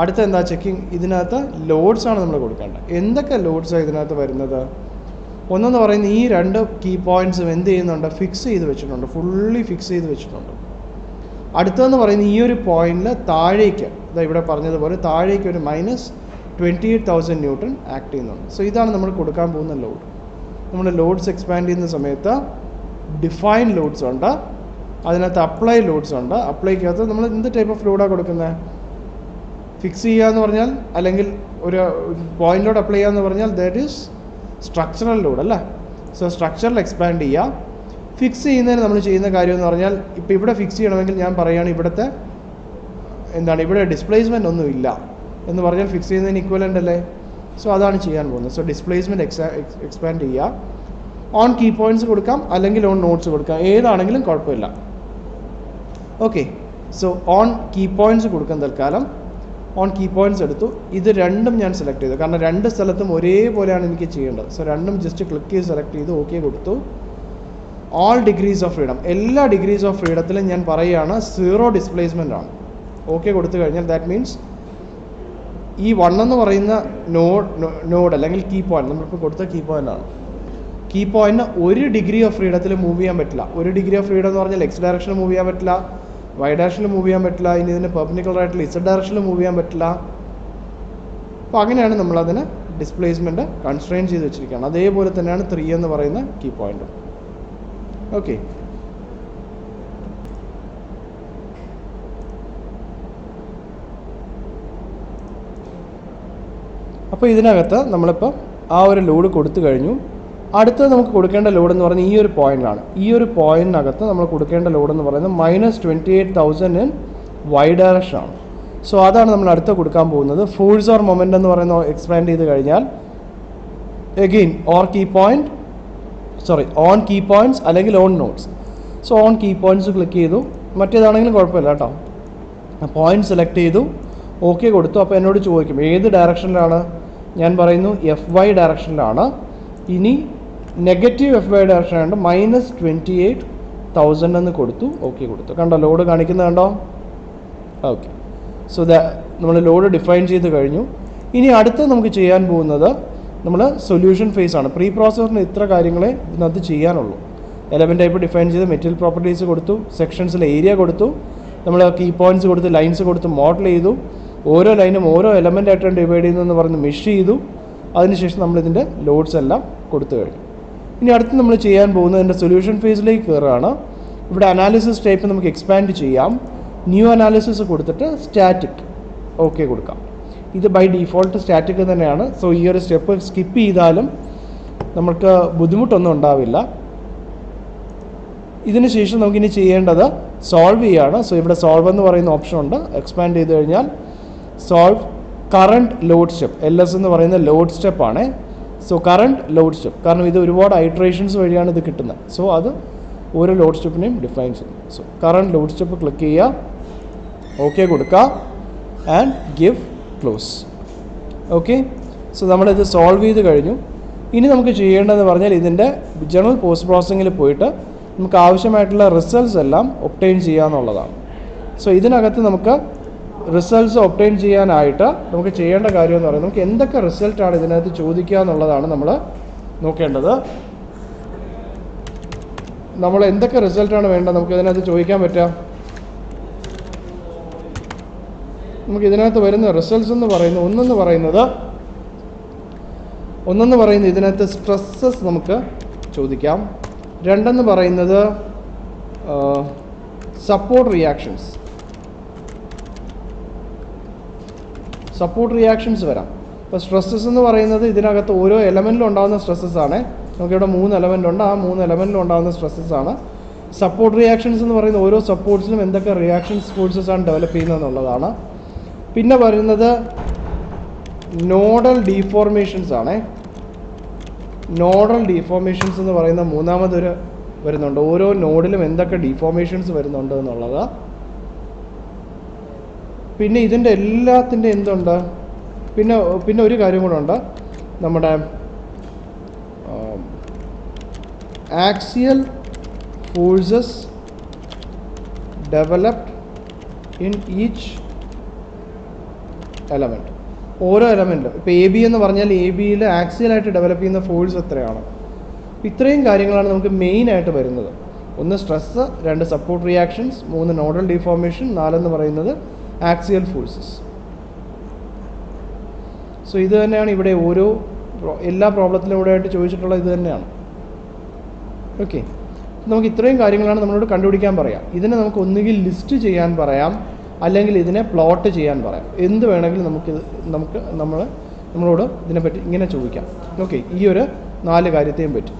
അടുത്ത എന്താ ചെക്കിങ്, ഇതിനകത്ത് ലോഡ്സാണ് നമ്മൾ കൊടുക്കേണ്ടത്. എന്തൊക്കെ ലോഡ്സാണ് ഇതിനകത്ത് വരുന്നത്? ഒന്നെന്ന് പറയുന്നത് ഈ 2 കീ പോയിൻറ്റ്സും എന്ത് ചെയ്യുന്നുണ്ട്? ഫിക്സ് ചെയ്ത് വെച്ചിട്ടുണ്ട്, ഫുള്ളി ഫിക്സ് ചെയ്ത് വെച്ചിട്ടുണ്ട്. അടുത്തതെന്ന് പറയുന്നത് ഈ ഒരു പോയിന്റിൽ താഴേക്ക് ഇതാ ഇവിടെ പറഞ്ഞതുപോലെ താഴേക്ക് ഒരു -28,000 ന്യൂട്ടൺ ആക്ട് ചെയ്യുന്നുണ്ട്. സോ ഇതാണ് നമ്മൾ കൊടുക്കാൻ പോകുന്ന ലോഡ്. നമ്മൾ ലോഡ്സ് എക്സ്പാൻഡ് ചെയ്യുന്ന സമയത്ത് ഡിഫൈൻ ലോഡ്സ് ഉണ്ട്, അതിനകത്ത് അപ്ലൈ ലോഡ്സ് ഉണ്ട്. അപ്ലൈക്കകത്ത് നമ്മൾ എന്ത് ടൈപ്പ് ഓഫ് ലോഡാണ് കൊടുക്കുന്നത്? ഫിക്സ് ചെയ്യുക എന്ന് പറഞ്ഞാൽ, അല്ലെങ്കിൽ ഒരു പോയിന്റ് ലോഡ് അപ്ലൈ ചെയ്യുക എന്ന് പറഞ്ഞാൽ ദാറ്റ് ഈസ് സ്ട്രക്ചറൽ ലോഡ് അല്ലേ. സോ സ്ട്രക്ചറൽ എക്സ്പാൻഡ് ചെയ്യുക. ഫിക്സ് ചെയ്യുന്നതിന് നമ്മൾ ചെയ്യുന്ന കാര്യം എന്ന് പറഞ്ഞാൽ, ഇപ്പോൾ ഇവിടെ ഫിക്സ് ചെയ്യണമെങ്കിൽ ഞാൻ പറയുകയാണ് ഇവിടുത്തെ ഇവിടെ ഡിസ്പ്ലേസ്മെൻ്റ് ഒന്നും ഇല്ല എന്ന് പറഞ്ഞാൽ ഫിക്സ് ചെയ്യുന്നതിന് ഇക്വലൻ്റ് അല്ലേ. സോ അതാണ് ചെയ്യാൻ പോകുന്നത്. സോ ഡിസ്പ്ലേസ്മെൻറ്റ് എക്സ്പാൻഡ് ചെയ്യുക. ഓൺ കീ പോയിൻറ്റ്സ് കൊടുക്കാം, അല്ലെങ്കിൽ ഓൺ നോട്ട്സ് കൊടുക്കാം, ഏതാണെങ്കിലും കുഴപ്പമില്ല. Okay, so on key points കൊടുക്കാൻ തൽക്കാലം ഓൺ കീ പോയിൻറ്റ്സ് എടുത്തു. ഇത് രണ്ടും ഞാൻ സെലക്ട് ചെയ്തു, കാരണം രണ്ട് സ്ഥലത്തും ഒരേപോലെയാണ് എനിക്ക് ചെയ്യേണ്ടത്. സോ രണ്ടും ജസ്റ്റ് ക്ലിക്ക് ചെയ്ത് സെലക്ട് ചെയ്തു, ഓക്കെ കൊടുത്തു. ഓൾ ഡിഗ്രീസ് ഓഫ് ഫ്രീഡം, എല്ലാ ഡിഗ്രീസ് ഓഫ് ഫ്രീഡത്തിലും ഞാൻ പറയുകയാണ് 0 ഡിസ്പ്ലേസ്മെൻ്റ് ആണ്. ഓക്കെ കൊടുത്തു കഴിഞ്ഞാൽ ദാറ്റ് മീൻസ് ഈ 1 എന്ന് പറയുന്ന നോഡ് അല്ലെങ്കിൽ കീ പോയിന്റ്, നമ്മളിപ്പോൾ കൊടുത്ത കീ പോയിന്റ് ആണ്. കീ പോയിന്റിന് 1 ഡിഗ്രി ഓഫ് ഫ്രീഡത്തിൽ മൂവ് ചെയ്യാൻ പറ്റില്ല. 1 ഡിഗ്രി ഓഫ് ഫ്രീഡം എന്ന് പറഞ്ഞാൽ എക്സ് ഡയറക്ഷനിൽ മൂവ് ചെയ്യാൻ പറ്റില്ല, വൈ ഡയറക്ഷനിൽ മൂവ് ചെയ്യാൻ പറ്റില്ല, ഇനി ഇതിന് പെർപെൻഡിക്കുലർ ആയിട്ടുള്ള ഇസഡ് ഡയറക്ഷനിൽ മൂവ് ചെയ്യാൻ പറ്റില്ല. അപ്പോൾ അങ്ങനെയാണ് നമ്മളതിന് ഡിസ്പ്ലേസ്മെൻറ്റ് കൺസ്ട്രെയിൻ ചെയ്ത് വെച്ചിരിക്കുകയാണ്. അതേപോലെ തന്നെയാണ് 3 എന്ന് പറയുന്ന കീ പോയിന്റ്. ഓക്കെ, അപ്പോൾ ഇതിനകത്ത് നമ്മളിപ്പോൾ ആ ഒരു ലോഡ് കൊടുത്തു കഴിഞ്ഞു. അടുത്തത് നമുക്ക് കൊടുക്കേണ്ട ലോഡ് എന്ന് പറയുന്നത് ഈ ഒരു പോയിന്റാണ്. ഈ ഒരു പോയിന്റിനകത്ത് നമ്മൾ കൊടുക്കേണ്ട ലോഡ് എന്ന് പറയുന്നത് -28,000 ഇൻ വൈ ഡയറക്ഷൻ ആണ്. സോ അതാണ് നമ്മൾ അടുത്ത് കൊടുക്കാൻ പോകുന്നത്. ഫോഴ്സ് ഓർ മൊമെൻ്റ് എന്ന് പറയുന്ന എക്സ്പാൻഡ് ചെയ്ത് കഴിഞ്ഞാൽ എഗെയിൻ ഓൺ കീ പോയിന്റ്സ് അല്ലെങ്കിൽ on nodes. So on key points click ചെയ്തു, മറ്റേതാണെങ്കിലും കുഴപ്പമില്ല കേട്ടോ. പോയിന്റ് സെലക്ട് ചെയ്തു, ഓക്കെ കൊടുത്തു. അപ്പോൾ എന്നോട് ചോദിക്കും ഏത് ഡയറക്ഷനിലാണ്? ഞാൻ പറയുന്നു FY ഡയറക്ഷനിലാണ്. ഇനി നെഗറ്റീവ് FY ഡയറക്ഷൻ ആയതുകൊണ്ട് -28,000 എന്ന് കൊടുത്തു, ഓക്കെ കൊടുത്തു. കണ്ടോ ലോഡ് കാണിക്കുന്നത് കണ്ടോ? ഓക്കെ, സോ നമ്മൾ ലോഡ് ഡിഫൈൻ ചെയ്ത് കഴിഞ്ഞു. ഇനി അടുത്ത് നമുക്ക് ചെയ്യാൻ പോകുന്നത് നമ്മൾ സൊല്യൂഷൻ ഫേസ് ആണ്. പ്രീ പ്രോസസ്സിന് ഇത്ര കാര്യങ്ങളെ ഇതിനകത്ത് ചെയ്യാനുള്ളൂ. എലമെൻ്റ് ടൈപ്പ് ഡിഫൈൻ ചെയ്ത് മെറ്റീരിയൽ പ്രോപ്പർട്ടീസ് കൊടുത്തു, സെക്ഷൻസിൽ ഏരിയ കൊടുത്തു, നമ്മൾ കീ പോയിൻറ്റ്സ് കൊടുത്ത് ലൈൻസ് കൊടുത്ത് മോഡൽ ചെയ്തു, ഓരോ ലൈനും ഓരോ എലമെൻ്റ് ആയിട്ടാണ് ഡിവൈഡ് ചെയ്യുന്നതെന്ന് പറഞ്ഞ് മെഷ് ചെയ്തു. അതിനുശേഷം നമ്മളിതിൻ്റെ ലോഡ്സ് എല്ലാം കൊടുത്തു കഴിഞ്ഞു. ഇനി അടുത്ത് നമ്മൾ ചെയ്യാൻ പോകുന്നത് ഇതിൻ്റെ സൊല്യൂഷൻ ഫേസിലേക്ക് കയറുകയാണ്. ഇവിടെ അനാലിസിസ് ടൈപ്പ് നമുക്ക് എക്സ്പാൻഡ് ചെയ്യാം. ന്യൂ അനാലിസിസ് കൊടുത്തിട്ട് സ്റ്റാറ്റിക് ഓക്കെ കൊടുക്കാം. ഇത് ബൈ ഡീഫോൾട്ട് സ്റ്റാറ്റിക് തന്നെയാണ്. സോ ഈ ഒരു സ്റ്റെപ്പ് സ്കിപ്പ് ചെയ്താലും നമുക്ക് ബുദ്ധിമുട്ടൊന്നും ഉണ്ടാവില്ല. ഇതിന് ശേഷം നമുക്കിനി ചെയ്യേണ്ടത് സോൾവ് ചെയ്യാണ്. സോ ഇവിടെ സോൾവ് എന്ന് പറയുന്ന ഓപ്ഷൻ ഉണ്ട്. എക്സ്പാൻഡ് ചെയ്ത് കഴിഞ്ഞാൽ solve current load step, LS എന്ന് പറയുന്ന ലോഡ് സ്റ്റെപ്പാണ്. സോ കറണ്ട് ലോഡ് സ്റ്റെപ്പ്, കാരണം ഇത് ഒരുപാട് ഐട്രേഷൻസ് വഴിയാണ് ഇത് കിട്ടുന്നത്. സോ അത് ഓരോ ലോഡ് സ്റ്റെപ്പിനെയും ഡിഫൈൻ ചെയ്യും. So current load step click ചെയ്യുക, ഓക്കെ കൊടുക്കുക and give close. Okay, so നമ്മളിത് സോൾവ് ചെയ്ത് കഴിഞ്ഞു. ഇനി നമുക്ക് ചെയ്യേണ്ടതെന്ന് പറഞ്ഞാൽ ഇതിൻ്റെ ജനറൽ പോസ്റ്റ് പ്രോസസ്സിങ്ങിൽ പോയിട്ട് നമുക്ക് ആവശ്യമായിട്ടുള്ള റിസൾട്ട്സ് എല്ലാം ഒബ്റ്റെയിൻ ചെയ്യുക എന്നുള്ളതാണ്. സോ ഇതിനകത്ത് നമുക്ക് റിസൾട്ട്സ് ഒബ്റ്റെയിൻ ചെയ്യാനായിട്ട് നമുക്ക് ചെയ്യേണ്ട കാര്യം എന്ന് പറയുന്നത് നമുക്ക് എന്തൊക്കെ റിസൾട്ടാണ് ഇതിനകത്ത് ചോദിക്കുക എന്നുള്ളതാണ് നമ്മൾ നോക്കേണ്ടത്. നമ്മൾ എന്തൊക്കെ റിസൾട്ടാണ് വേണ്ടത് നമുക്ക് ഇതിനകത്ത് ചോദിക്കാൻ പറ്റുക? നമുക്ക് ഇതിനകത്ത് വരുന്ന റിസൾട്ട്സ് എന്ന് പറയുന്നത് ഒന്നെന്ന് പറയുന്നത് ഇതിനകത്ത് സ്ട്രെസ്സസ് നമുക്ക് ചോദിക്കാം. രണ്ടെന്ന് പറയുന്നത് സപ്പോർട്ട് റിയാക്ഷൻസ് വരാം. അപ്പോൾ സ്ട്രെസ്സസ് എന്ന് പറയുന്നത് ഇതിനകത്ത് ഓരോ എലമെൻറ്റിലും ഉണ്ടാകുന്ന സ്ട്രെസ്സസ് ആണ്. നമുക്കിവിടെ 3 എലമെൻ്റ് ഉണ്ട്, ആ 3 എലമെൻറ്റിലും ഉണ്ടാകുന്ന സ്ട്രെസ്സസ് ആണ്. സപ്പോർട്ട് റിയാക്ഷൻസ് എന്ന് പറയുന്നത് ഓരോ സപ്പോർട്ട്സിലും എന്തൊക്കെ റിയാക്ഷൻസ് ഫോഴ്സസ് ആണ് ഡെവലപ്പ് ചെയ്യുന്നത് എന്നുള്ളതാണ്. പിന്നെ വരുന്നത് നോഡൽ ഡീഫോർമേഷൻസ് ആണ്. നോഡൽ ഡീഫോർമേഷൻസ് എന്ന് പറയുന്ന മൂന്നാമതൊരു വരുന്നുണ്ട്. ഓരോ നോഡിലും എന്തൊക്കെ ഡീഫോർമേഷൻസ് വരുന്നുണ്ട് എന്നുള്ളത്. പിന്നെ ഇതിൻ്റെ എല്ലാത്തിൻ്റെ എന്തുണ്ട്, പിന്നെ ഒരു കാര്യം കൂടെ ഉണ്ട്. നമ്മുടെ axial forces developed in each element. ഓരോ എലമെൻറ്റും ഇപ്പോൾ AB എന്ന് പറഞ്ഞാൽ ABയിൽ ആക്സിയലായിട്ട് ഡെവലപ്പ് ചെയ്യുന്ന ഫോഴ്സ് എത്രയാണ്. ഇത്രയും കാര്യങ്ങളാണ് നമുക്ക് മെയിനായിട്ട് വരുന്നത്. 1 stress, 2 support reactions, 3 nodal deformation, 4 എന്ന് പറയുന്നത് ആക്സിയൽ ഫോഴ്സസ്. സോ ഇത് തന്നെയാണ് ഇവിടെ എല്ലാ പ്രോബ്ലത്തിലും ഇവിടെ ആയിട്ട് ചോദിച്ചിട്ടുള്ളത് ഇത് തന്നെയാണ്. ഓക്കെ, നമുക്ക് ഇത്രയും കാര്യങ്ങളാണ് നമ്മളോട് കണ്ടുപിടിക്കാൻ പറയാം. ഇതിനെ നമുക്ക് ഒന്നുകിൽ ലിസ്റ്റ് ചെയ്യാൻ പറയാം, അല്ലെങ്കിൽ ഇതിനെ പ്ലോട്ട് ചെയ്യാൻ പറയാം. എന്ത് വേണമെങ്കിലും നമ്മളോട് ഇതിനെപ്പറ്റി ഇങ്ങനെ ചോദിക്കാം. ഓക്കെ, ഈ ഒരു 4 കാര്യത്തെയും പറ്റി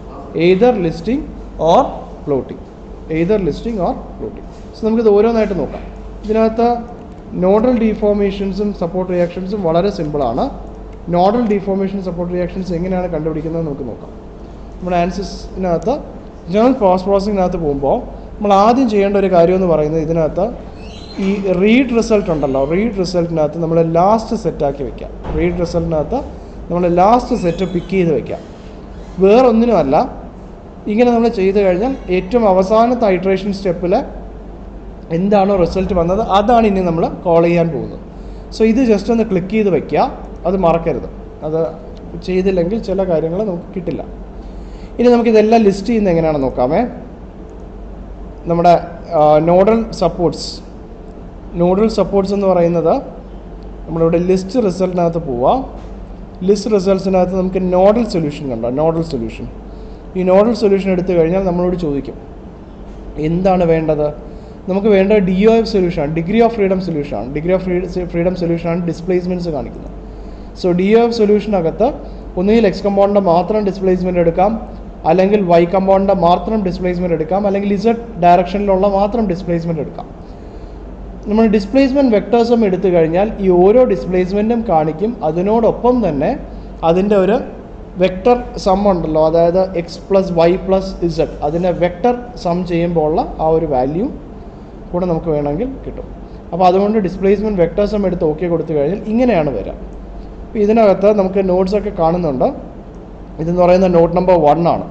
either listing or plotting. So നമുക്കിത് ഓരോന്നായിട്ട് നോക്കാം. ഇതിനകത്ത് നോഡൽ ഡീഫോർമേഷൻസും സപ്പോർട്ട് റിയാക്ഷൻസും വളരെ സിമ്പിളാണ്. നോഡൽ ഡീഫോർമേഷൻ സപ്പോർട്ട് റിയാക്ഷൻസ് എങ്ങനെയാണ് കണ്ടുപിടിക്കുന്നത് നമുക്ക് നോക്കാം. നമ്മുടെ ആൻസേഴ്സിനകത്ത് ജനറൽ പ്രോസസ്സിങ്ങിനകത്ത് പോകുമ്പോൾ നമ്മൾ ആദ്യം ചെയ്യേണ്ട ഒരു കാര്യം എന്ന് പറയുന്നത്, ഇതിനകത്ത് ഈ റീഡ് റിസൾട്ട് ഉണ്ടല്ലോ, റീഡ് റിസൾട്ടിനകത്ത് നമ്മൾ ലാസ്റ്റ് സെറ്റാക്കി വെക്കാം. സെറ്റ് പിക്ക് ചെയ്ത് വെക്കാം. വേറൊന്നിനുമല്ല, ഇങ്ങനെ നമ്മൾ ചെയ്ത് കഴിഞ്ഞാൽ ഏറ്റവും അവസാനത്തെ ഐട്രേഷൻ സ്റ്റെപ്പിൽ എന്താണോ റിസൾട്ട് വന്നത് അതാണ് ഇനി നമ്മൾ കോൾ ചെയ്യാൻ പോകുന്നത്. സോ ഇത് ജസ്റ്റ് ഒന്ന് ക്ലിക്ക് ചെയ്ത് വയ്ക്കുക, അത് മറക്കരുത്. അത് ചെയ്തില്ലെങ്കിൽ ചില കാര്യങ്ങൾ നമുക്ക് കിട്ടില്ല. ഇനി നമുക്കിതെല്ലാം ലിസ്റ്റ് ചെയ്യുന്നത് എങ്ങനെയാണെന്ന് നോക്കാമേ. നമ്മുടെ നോഡൽ സപ്പോർട്ട്സ് എന്ന് പറയുന്നത്, നമ്മളിവിടെ ലിസ്റ്റ് റിസൾട്ടിനകത്ത് പോവാം. ലിസ്റ്റ് റിസൾട്ട്സിനകത്ത് നമുക്ക് നോഡൽ സൊല്യൂഷൻ കണ്ടോ, ഈ നോഡൽ സൊല്യൂഷൻ എടുത്തു കഴിഞ്ഞാൽ നമ്മളോട് ചോദിക്കും എന്താണ് വേണ്ടത്. നമുക്ക് വേണ്ട DOF സൊല്യൂഷനാണ്, ഡിഗ്രി ഓഫ് ഫ്രീഡം സൊല്യൂഷനാണ് ഡിസ്പ്ലേസ്മെൻറ്റ്സ് കാണിക്കുന്നത്. സോ DOF സൊല്യൂഷനകത്ത് ഒന്നുകിൽ X കമ്പോണൻ്റെ മാത്രം ഡിസ്പ്ലേസ്മെൻറ്റ് എടുക്കാം, അല്ലെങ്കിൽ Y കമ്പോണൻ്റെ മാത്രം ഡിസ്പ്ലേസ്മെൻറ്റ് എടുക്കാം, അല്ലെങ്കിൽ Z ഡയറക്ഷനിലുള്ള മാത്രം ഡിസ്പ്ലേസ്മെൻറ്റ് എടുക്കാം. നമ്മൾ ഡിസ്പ്ലേസ്മെൻറ്റ് വെക്ടേഴ്സും എടുത്തു കഴിഞ്ഞാൽ ഈ ഓരോ ഡിസ്പ്ലേസ്മെൻറ്റും കാണിക്കും. അതിനോടൊപ്പം തന്നെ അതിൻ്റെ ഒരു വെക്ടർ സം ഉണ്ടല്ലോ, അതായത് X + Y + Z, അതിനെ വെക്ടർ സം ചെയ്യുമ്പോൾ ഉള്ള ആ ഒരു വാല്യൂ കൂടെ നമുക്ക് വേണമെങ്കിൽ കിട്ടും. അപ്പോൾ അതുകൊണ്ട് ഡിസ്പ്ലേസ്മെൻറ്റ് വെക്ടർ സം എടുത്ത് ഓക്കെ കൊടുത്തു കഴിഞ്ഞാൽ ഇങ്ങനെയാണ് വരിക. അപ്പോൾ ഇതിനകത്ത് നമുക്ക് നോട്ട്സൊക്കെ കാണുന്നുണ്ട്. ഇതെന്ന് പറയുന്നത് നോട്ട് നമ്പർ 1 ആണ്.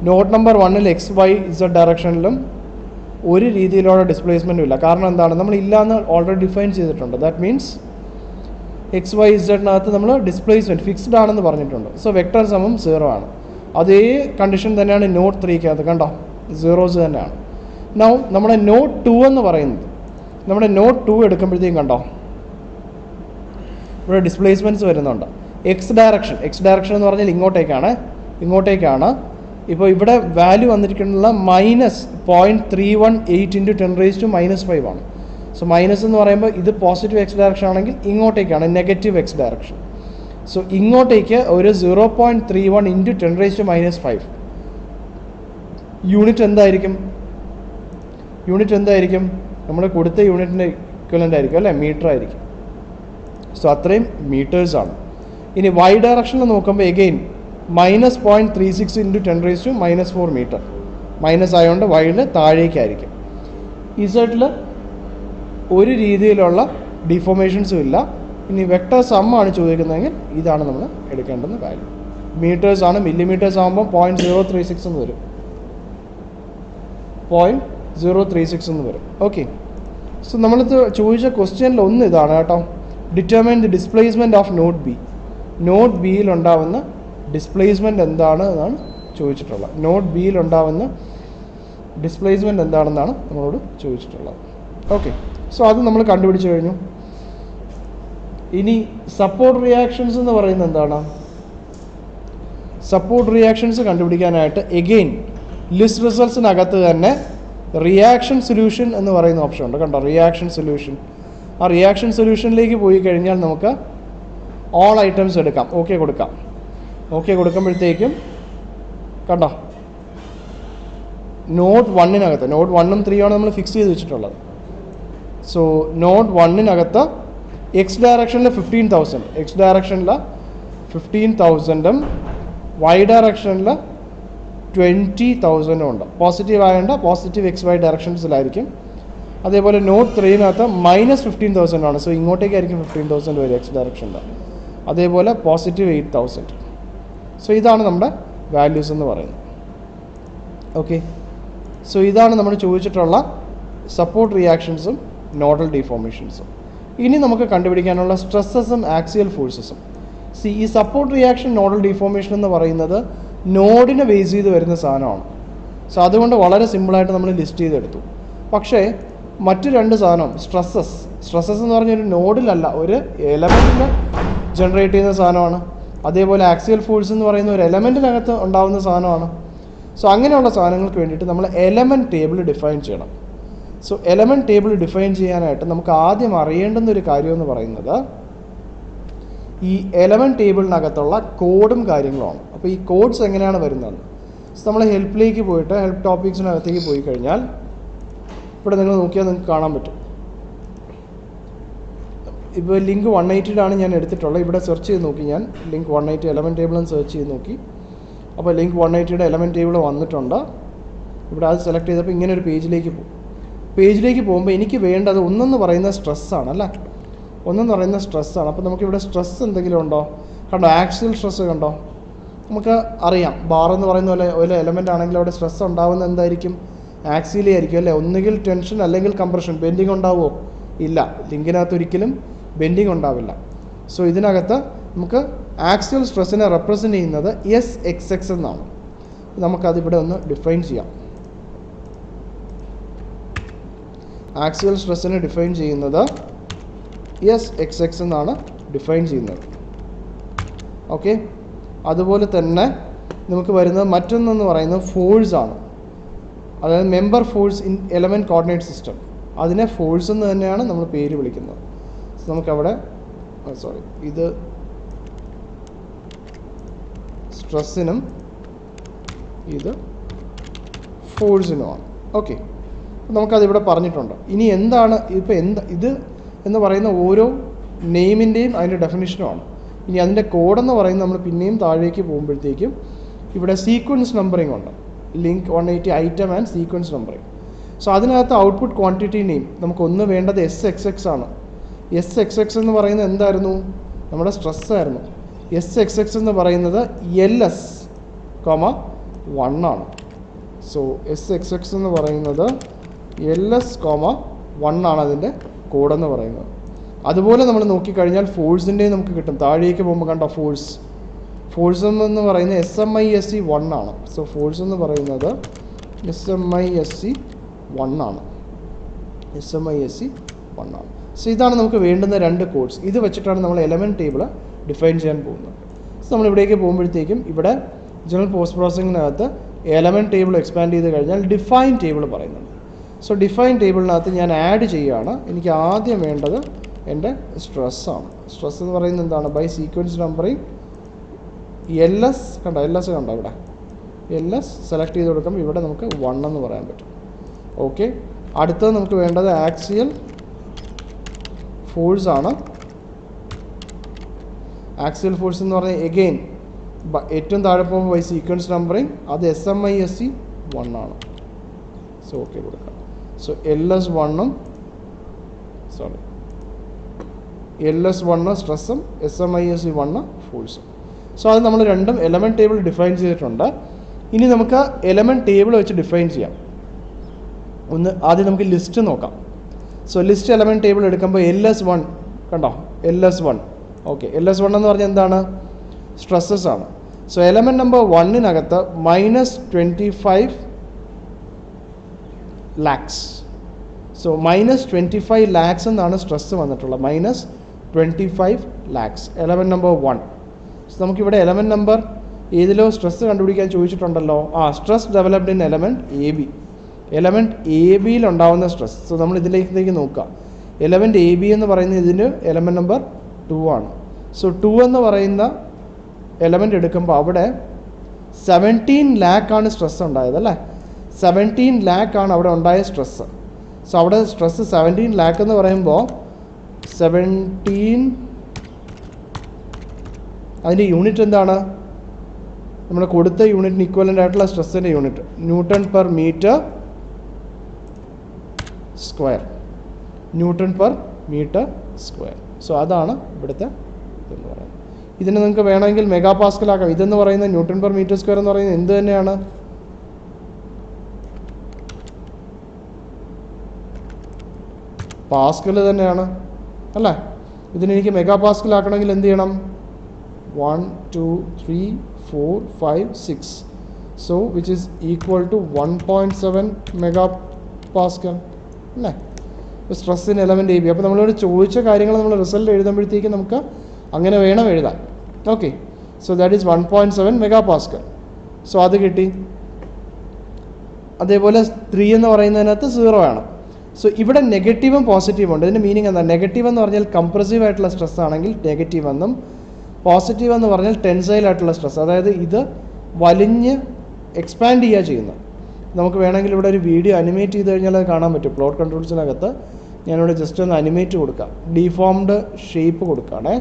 നോട്ട് നമ്പർ 1-ൽ X, Y, Z ഡയറക്ഷനിലും ഒരു രീതിയിലുള്ള ഡിസ്പ്ലേസ്മെൻറ്റും ഇല്ല. കാരണം എന്താണ്, നമ്മൾ ഇല്ലയെന്ന് ഓൾറെഡി ഡിഫൈൻ ചെയ്തിട്ടുണ്ട്. ദാറ്റ് മീൻസ് X, Y, Z-നകത്ത് നമ്മൾ ഡിസ്പ്ലേസ്മെൻറ്റ് ഫിക്സ്ഡ് ആണെന്ന് പറഞ്ഞിട്ടുണ്ട്. സോ വെക്ടർ സമം 0 ആണ്. അതേ കണ്ടീഷൻ തന്നെയാണ് നോട്ട് 3-ക്കകത്ത് കണ്ടോ, 0s തന്നെയാണ്. നൗ നമ്മുടെ നോട്ട് 2 എന്ന് പറയുന്നത്, നമ്മുടെ നോട്ട് 2 എടുക്കുമ്പോഴത്തേക്കും കണ്ടോ ഇവിടെ ഡിസ്പ്ലേസ്മെൻറ്റ്സ് വരുന്നുണ്ട്. എക്സ് ഡയറക്ഷൻ എന്ന് പറഞ്ഞാൽ ഇങ്ങോട്ടേക്കാണ്. ഇപ്പോൾ ഇവിടെ വാല്യൂ വന്നിരിക്കുന്നത് -0.318 × 10⁻⁻5 ആണ്. സോ മൈനസ് എന്ന് പറയുമ്പോൾ ഇത് പോസിറ്റീവ് എക്സ് ഡയറക്ഷൻ ആണെങ്കിൽ ഇങ്ങോട്ടേക്കാണ് നെഗറ്റീവ് എക്സ് ഡയറക്ഷൻ. സോ ഇങ്ങോട്ടേക്ക് ഒരു 0.31 × 10⁻⁵. യൂണിറ്റ് എന്തായിരിക്കും? നമ്മൾ കൊടുത്ത യൂണിറ്റിൻ്റെ ഇക്വലൻ്റ് ആയിരിക്കും അല്ലേ, മീറ്റർ ആയിരിക്കും. സോ അത്രയും മീറ്റേഴ്സാണ്. ഇനി വൈ ഡയറക്ഷനിൽ നോക്കുമ്പോൾ എഗെയിൻ -0.36 × 10⁻⁻4 മീറ്റർ. മൈനസ് ആയതുകൊണ്ട് വൈയിൽ താഴേക്കായിരിക്കും. ഇസഡിൽ ഒരു രീതിയിലുള്ള ഡിഫോർമേഷൻസും ഇല്ല. ഇനി വെക്ടർ സം ആണ് ചോദിക്കുന്നതെങ്കിൽ ഇതാണ് നമ്മൾ എടുക്കേണ്ടുന്ന വാല്യൂ. മീറ്റേഴ്സ് ആണ്. മില്ലിമീറ്റേഴ്സ് ആകുമ്പോൾ 0.036 എന്ന് വരും. 0.036 എന്ന് വരും. ഓക്കെ. സോ നമ്മൾ ചോദിച്ച ക്വസ്റ്റ്യനിൽ ഒന്ന് ഇതാണ് കേട്ടോ, determine the displacement of node B. Node ബിയിൽ ഉണ്ടാവുന്ന ഡിസ്പ്ലേസ്മെൻറ്റ് എന്താണ് എന്നാണ് ചോദിച്ചിട്ടുള്ളത്. നോട്ട് ബിയിൽ ഉണ്ടാവുന്ന ഡിസ്പ്ലേസ്മെൻറ്റ് എന്താണെന്നാണ് നമ്മളോട് ചോദിച്ചിട്ടുള്ളത്. ഓക്കെ. സോ അത് നമ്മൾ കണ്ടുപിടിച്ച് കഴിഞ്ഞു. ഇനി സപ്പോർട്ട് റിയാക്ഷൻസ് എന്ന് പറയുന്നത് എന്താണ്? സപ്പോർട്ട് റിയാക്ഷൻസ് കണ്ടുപിടിക്കാനായിട്ട് എഗെയിൻ ലിസ്റ്റ് റിസൾട്ട്സിനകത്ത് തന്നെ റിയാക്ഷൻ സൊല്യൂഷൻ എന്ന് പറയുന്ന ഓപ്ഷൻ ഉണ്ട്. കണ്ടോ, റിയാക്ഷൻ സൊല്യൂഷൻ. ആ റിയാക്ഷൻ സൊല്യൂഷനിലേക്ക് പോയി കഴിഞ്ഞാൽ നമുക്ക് ഓൾ ഐറ്റംസ് എടുക്കാം, ഓക്കെ കൊടുക്കാം. ഓക്കെ കൊടുക്കുമ്പോഴത്തേക്കും കണ്ടോ, നോട്ട് 1-നകത്ത് നോട്ട് 1ഉം 3ഉമാണ് നമ്മൾ ഫിക്സ് ചെയ്ത് വെച്ചിട്ടുള്ളത്. സോ നോട്ട് 1-നകത്ത് എക്സ് ഡയറക്ഷനിൽ 15,000, എക്സ് ഡയറക്ഷനിൽ 15,000ഉം വൈ ഡയറക്ഷനിൽ 20,000ഉം ഉണ്ട്. പോസിറ്റീവ് ആയതുകൊണ്ട് പോസിറ്റീവ് എക്സ് വൈ ഡയറക്ഷൻസിലായിരിക്കും. അതേപോലെ നോട്ട് 3-നകത്ത് -15,000 ആണ്. സോ ഇങ്ങോട്ടേക്കായിരിക്കും 15,000 വരും എക്സ് ഡയറക്ഷനിൽ. അതേപോലെ പോസിറ്റീവ് 8,000. സോ ഇതാണ് നമ്മുടെ വാല്യൂസ് എന്ന് പറയുന്നത്. ഓക്കെ. സോ ഇതാണ് നമ്മൾ ചോദിച്ചിട്ടുള്ള സപ്പോർട്ട് റിയാക്ഷൻസും നോഡൽ ഡിഫോർമേഷൻസും. ഇനി നമുക്ക് കണ്ടുപിടിക്കാനുള്ള സ്ട്രെസ്സസും ആക്സിയൽ ഫോഴ്സസും. ഈ സപ്പോർട്ട് റിയാക്ഷൻ നോഡൽ ഡിഫോർമേഷൻ എന്ന് പറയുന്നത് നോഡിനെ ബേസ് ചെയ്ത് വരുന്ന സാധനമാണ്. സോ അതുകൊണ്ട് വളരെ സിമ്പിളായിട്ട് നമ്മൾ ലിസ്റ്റ് ചെയ്തെടുത്തു. പക്ഷേ മറ്റു രണ്ട് സാധനം സ്ട്രെസ്സസ് എന്ന് പറഞ്ഞൊരു നോഡിലല്ല, ഒരു എലമെൻറ്റിൽ ജനറേറ്റ് ചെയ്യുന്ന സാധനമാണ്. അതേപോലെ ആക്സിയൽ ഫോഴ്സ് എന്ന് പറയുന്ന ഒരു എലമെൻറ്റിനകത്ത് ഉണ്ടാകുന്ന സാധനമാണ്. സോ അങ്ങനെയുള്ള സാധനങ്ങൾക്ക് വേണ്ടിയിട്ട് നമ്മൾ എലമെൻറ്റ് ടേബിൾ ഡിഫൈൻ ചെയ്യണം. സോ എലമെൻറ്റ് ടേബിൾ ഡിഫൈൻ ചെയ്യാനായിട്ട് നമുക്ക് ആദ്യം അറിയേണ്ടുന്ന ഒരു കാര്യം എന്ന് പറയുന്നത് ഈ എലമെൻറ്റ് ടേബിളിനകത്തുള്ള കോഡും കാര്യങ്ങളുമാണ്. അപ്പോൾ ഈ കോഡ്സ് എങ്ങനെയാണ് വരുന്നത്? സോ നമ്മൾ ഹെൽപ്പിലേക്ക് പോയിട്ട് ഹെൽപ്പ് ടോപ്പിക്സിനകത്തേക്ക് പോയി കഴിഞ്ഞാൽ ഇവിടെ നിങ്ങൾ നോക്കിയാൽ നിങ്ങൾക്ക് കാണാൻ പറ്റും. ഇപ്പോൾ ലിങ്ക് 180 ഞാൻ എടുത്തിട്ടുള്ളത്. ഇവിടെ സെർച്ച് ചെയ്ത് നോക്കി, ഞാൻ ലിങ്ക് 180 എലമെൻറ്റ് ടേബിൾ എന്ന് സെർച്ച് ചെയ്ത് നോക്കി. അപ്പോൾ ലിങ്ക് 180 എലമെൻറ്റ് ടേബിൾ വന്നിട്ടുണ്ട്. ഇവിടെ അത് സെലക്ട് ചെയ്തപ്പോൾ ഇങ്ങനെ ഒരു പേജിലേക്ക് പോകും. പേജിലേക്ക് പോകുമ്പോൾ എനിക്ക് വേണ്ടത് ഒന്നെന്ന് പറയുന്ന സ്ട്രെസ്സാണ് അല്ലേ, ഒന്നെന്ന് പറയുന്ന സ്ട്രെസ്സാണ്. അപ്പോൾ നമുക്കിവിടെ സ്ട്രെസ് എന്തെങ്കിലും ഉണ്ടോ? കണ്ടോ, ആക്സിയൽ സ്ട്രെസ് കണ്ടോ? നമുക്ക് അറിയാം ബാർ എന്ന് പറയുന്ന പോലെ ഒരു എലമെൻ്റ് ആണെങ്കിൽ അവിടെ സ്ട്രെസ് ഉണ്ടാകുന്നത് എന്തായിരിക്കും? ആക്സിയലി ആയിരിക്കും അല്ലേ. ഒന്നുകിൽ ടെൻഷൻ അല്ലെങ്കിൽ കംപ്രഷൻ. ബെൻഡിങ് ഉണ്ടാവുമോ? ഇല്ല, ലിങ്കിനകത്ത് ഒരിക്കലും ബെൻഡിങ് ഉണ്ടാവില്ല. സോ ഇതിനകത്ത് നമുക്ക് ആക്സിയൽ സ്ട്രെസ്സിനെ റെപ്രസെൻ്റ് ചെയ്യുന്നത് SXX എന്നാണ്. നമുക്കതിവിടെ ഒന്ന് ഡിഫൈൻ ചെയ്യാം. ആക്സിയൽ സ്ട്രെസ്സിനെ ഡിഫൈൻ ചെയ്യുന്നത് SXX എന്നാണ് ഡിഫൈൻ ചെയ്യുന്നത്. ഓക്കെ, അതുപോലെ തന്നെ നമുക്ക് വരുന്നത് മറ്റൊന്നെന്ന് പറയുന്നത് ഫോഴ്സാണ്. അതായത് member force in element coordinate system. അതിനെ ഫോഴ്സ് എന്ന് തന്നെയാണ് നമ്മൾ പേര് വിളിക്കുന്നത്. നമുക്കവിടെ ഇത് സ്ട്രെസ്സിനും ഇത് ഫോഴ്സിനുമാണ്. ഓക്കെ, നമുക്കതിവിടെ പറഞ്ഞിട്ടുണ്ട്. ഇനി എന്താണ് ഇപ്പോൾ ഇത് എന്ന് പറയുന്ന ഓരോ നെയിമിൻ്റെയും അതിൻ്റെ ഡെഫിനിഷനുമാണ്. ഇനി അതിൻ്റെ കോഡെന്ന് പറയുന്നത് നമ്മൾ പിന്നെയും താഴേക്ക് പോകുമ്പോഴത്തേക്കും ഇവിടെ സീക്വൻസ് നമ്പറിംഗ് ഉണ്ട്. Link 180 item and sequence numbering. So അതിനകത്ത് ഔട്ട്പുട്ട് ക്വാണ്ടിറ്റി നെയിം നമുക്കൊന്ന് വേണ്ടത് SXX ആണ്. SXX എന്ന് പറയുന്നത് എന്തായിരുന്നു? നമ്മുടെ സ്ട്രെസ്സായിരുന്നു. SXX എന്ന് പറയുന്നത് LS, 1 ആണ്. സോ SXX എന്ന് പറയുന്നത് LS, 1 ആണ് അതിൻ്റെ കോഡെന്ന് പറയുന്നത്. അതുപോലെ നമ്മൾ നോക്കിക്കഴിഞ്ഞാൽ ഫോഴ്സിൻ്റെയും നമുക്ക് കിട്ടും. താഴേക്ക് പോകുമ്പോൾ കണ്ടോ ഫോഴ്സ് എന്ന് പറയുന്നത് SMISC 1 ആണ്. സോ ഫോഴ്സ് എന്ന് പറയുന്നത് SMISC 1 ആണ്. SMISC 1 ആണ്. സോ ഇതാണ് നമുക്ക് വേണ്ടുന്ന രണ്ട് കോഡ്സ്. ഇത് വെച്ചിട്ടാണ് നമ്മൾ എലമെൻറ്റ് ടേബിൾ ഡിഫൈൻ ചെയ്യാൻ പോകുന്നത്. സോ നമ്മൾ ഇവിടേക്ക് പോകുമ്പോഴത്തേക്കും ഇവിടെ ജനറൽ പോസ്റ്റ് പ്രോസസ്സിങ്ങിനകത്ത് എലമെൻറ്റ് ടേബിൾ എക്സ്പാൻഡ് ചെയ്ത് കഴിഞ്ഞാൽ ഡിഫൈൻ ടേബിൾ പറയുന്നുണ്ട്. സോ ഡിഫൈൻ ടേബിളിനകത്ത് ഞാൻ ആഡ് ചെയ്യുകയാണ്. എനിക്ക് ആദ്യം വേണ്ടത് എൻ്റെ സ്ട്രെസ്സാണ്. സ്ട്രെസ് എന്ന് പറയുന്നത് എന്താണ്? ബൈ സീക്വൻസ് നമ്പറിങ് LS കണ്ടോ, LS കണ്ടോ, ഇവിടെ LS സെലക്ട് ചെയ്ത് കൊടുക്കുമ്പോൾ ഇവിടെ നമുക്ക് 1 എന്ന് പറയാൻ പറ്റും. ഓക്കെ, അടുത്തത് നമുക്ക് വേണ്ടത് ആക്സിയൽ ഫോഴ്സ് ആണ്. ആക്സിയൽ ഫോഴ്സ് എന്ന് പറഞ്ഞാൽ എഗെയിൻ ഏറ്റവും താഴെ പോകുമ്പോൾ ബൈ സീക്വൻസ് നമ്പറിങ് അത് SMISC 1 ആണ്. സോ ഓക്കെ കൊടുക്കാം. സോ LS1 സ്ട്രെസ്സും SMISC 1 ഫോഴ്സും. സോ അത് നമ്മൾ രണ്ടും എലമെൻറ്റ് ടേബിൾ ഡിഫൈൻ ചെയ്തിട്ടുണ്ട്. ഇനി നമുക്ക് എലമെൻറ്റ് ടേബിൾ വെച്ച് ഡിഫൈൻ ചെയ്യാം. ആദ്യം നമുക്ക് ലിസ്റ്റ് നോക്കാം. സോ ലിസ്റ്റ് എലമെൻറ്റ് ടേബിൾ എടുക്കുമ്പോൾ LS1 കണ്ടോ, LS1. ഓക്കെ, LS1 എന്ന് പറഞ്ഞാൽ എന്താണ്? സ്ട്രെസ്സസ് ആണ്. സോ എലമെൻറ്റ് നമ്പർ 1-നകത്ത് -25 lakhs. സോ -25 lakhs എന്നാണ് സ്ട്രെസ്സ് വന്നിട്ടുള്ളത്. -25 lakhs എലമെൻറ്റ് നമ്പർ 1. സോ നമുക്കിവിടെ എലമെൻറ്റ് നമ്പർ ഏതിലോ സ്ട്രെസ്സ് കണ്ടുപിടിക്കാൻ ചോദിച്ചിട്ടുണ്ടല്ലോ. Stress developed in element AB. Element AB ഉണ്ടാവുന്ന സ്ട്രെസ്. സോ നമ്മൾ ഇതിലേക്ക് നോക്കുക. എലമെൻറ്റ് AB എന്ന് പറയുന്നത് ഇതിന് എലമെൻറ്റ് നമ്പർ 2 ആണ്. സോ 2 എന്ന് പറയുന്ന എലമെൻറ്റ് എടുക്കുമ്പോൾ അവിടെ 17 lakh ആണ് സ്ട്രെസ് ഉണ്ടായത് അല്ലേ. 17 lakh ആണ് അവിടെ ഉണ്ടായ സ്ട്രെസ്സ്. സോ അവിടെ സ്ട്രെസ്സ് 17 lakh എന്ന് പറയുമ്പോൾ 17 അതിൻ്റെ യൂണിറ്റ് എന്താണ്? നമ്മൾ കൊടുത്ത യൂണിറ്റിന് ഇക്വലൻ്റ് ആയിട്ടുള്ള സ്ട്രെസ്സിൻ്റെ unit newton per metre square. So അതാണ് ഇവിടുത്തെ ഇതെന്ന് പറയുന്നത്. ഇതിന് നിങ്ങൾക്ക് വേണമെങ്കിൽ മെഗാ പാസ്കൽ ആക്കാം. ഇതെന്ന് പറയുന്നത് ന്യൂട്ടൺ പെർ മീറ്റർ സ്ക്വയർ എന്ന് പറയുന്നത് എന്ത് തന്നെയാണ്? പാസ്കൽ തന്നെയാണ് അല്ലേ. ഇതിനെനിക്ക് മെഗാ പാസ്കൽ ആക്കണമെങ്കിൽ എന്ത് ചെയ്യണം? 1 2 3 4 5 6. So which is equal to 1.7 mega pascal അല്ലേ. Stress in element A B. അപ്പോൾ നമ്മളോട് ചോദിച്ച കാര്യങ്ങൾ നമ്മൾ റിസൾട്ട് എഴുതുമ്പോഴത്തേക്കും നമുക്ക് അങ്ങനെ വേണം എഴുതാൻ. Okay, so that is 1.7 MPa. So അത് കിട്ടി. അതേപോലെ 3 എന്ന് പറയുന്നതിനകത്ത് 0 ആണ്. സോ ഇവിടെ നെഗറ്റീവും പോസിറ്റീവും ഉണ്ട്. ഇതിൻ്റെ മീനിങ് എന്താ? നെഗറ്റീവ് എന്ന് പറഞ്ഞാൽ കംപ്രസീവ് ആയിട്ടുള്ള സ്ട്രെസ് ആണെങ്കിൽ നെഗറ്റീവ് എന്നും, പോസിറ്റീവ് എന്ന് പറഞ്ഞാൽ ടെൻസൈൽ ആയിട്ടുള്ള സ്ട്രെസ്, അതായത് ഇത് വലിഞ്ഞ് എക്സ്പാൻഡ് ചെയ്യുക ചെയ്യുന്നത്. നമുക്ക് വേണമെങ്കിൽ ഇവിടെ ഒരു വീഡിയോ അനിമേറ്റ് ചെയ്ത് കഴിഞ്ഞാൽ അത് കാണാൻ പറ്റും. പ്ലോട്ട് കൺട്രോൾസിനകത്ത് ഞാനിവിടെ ജസ്റ്റ് ഒന്ന് അനിമേറ്റ് കൊടുക്കാം. ഡീഫോംഡ് ഷേപ്പ് കൊടുക്കുകയാണേ,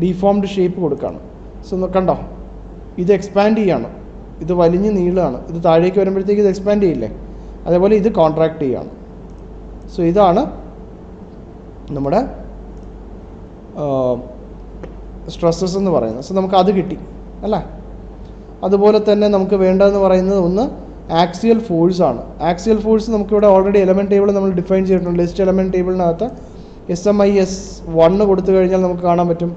ഡീഫോംഡ് ഷേപ്പ് കൊടുക്കുകയാണ്. സോ കണ്ടോ, ഇത് എക്സ്പാൻഡ് ചെയ്യാണ്, ഇത് വലിഞ്ഞ് നീളമാണ്, ഇത് താഴേക്ക് വരുമ്പോഴത്തേക്ക് ഇത് എക്സ്പാൻഡ് ചെയ്യില്ലേ, അതേപോലെ ഇത് കോൺട്രാക്ട് ചെയ്യുകയാണ്. സോ ഇതാണ് നമ്മുടെ സ്ട്രെസ്സസ് എന്ന് പറയുന്നത്. സോ നമുക്ക് അത് കിട്ടി അല്ലേ. അതുപോലെ തന്നെ നമുക്ക് വേണ്ടതെന്ന് പറയുന്നത് ഒന്ന് ആക്സിയൽ ഫോഴ്സ് ആണ്. ആക്സിയൽ ഫോഴ്സ് നമുക്കിവിടെ ഓൾറെഡി എലമെൻറ്റ് ടേബിൾ നമ്മൾ ഡിഫൈൻ ചെയ്തിട്ടുണ്ട്. ലിസ്റ്റ് എലമെൻറ്റ് ടേബിളിനകത്ത് SMIS1 കൊടുത്തു കഴിഞ്ഞാൽ നമുക്ക് കാണാൻ പറ്റും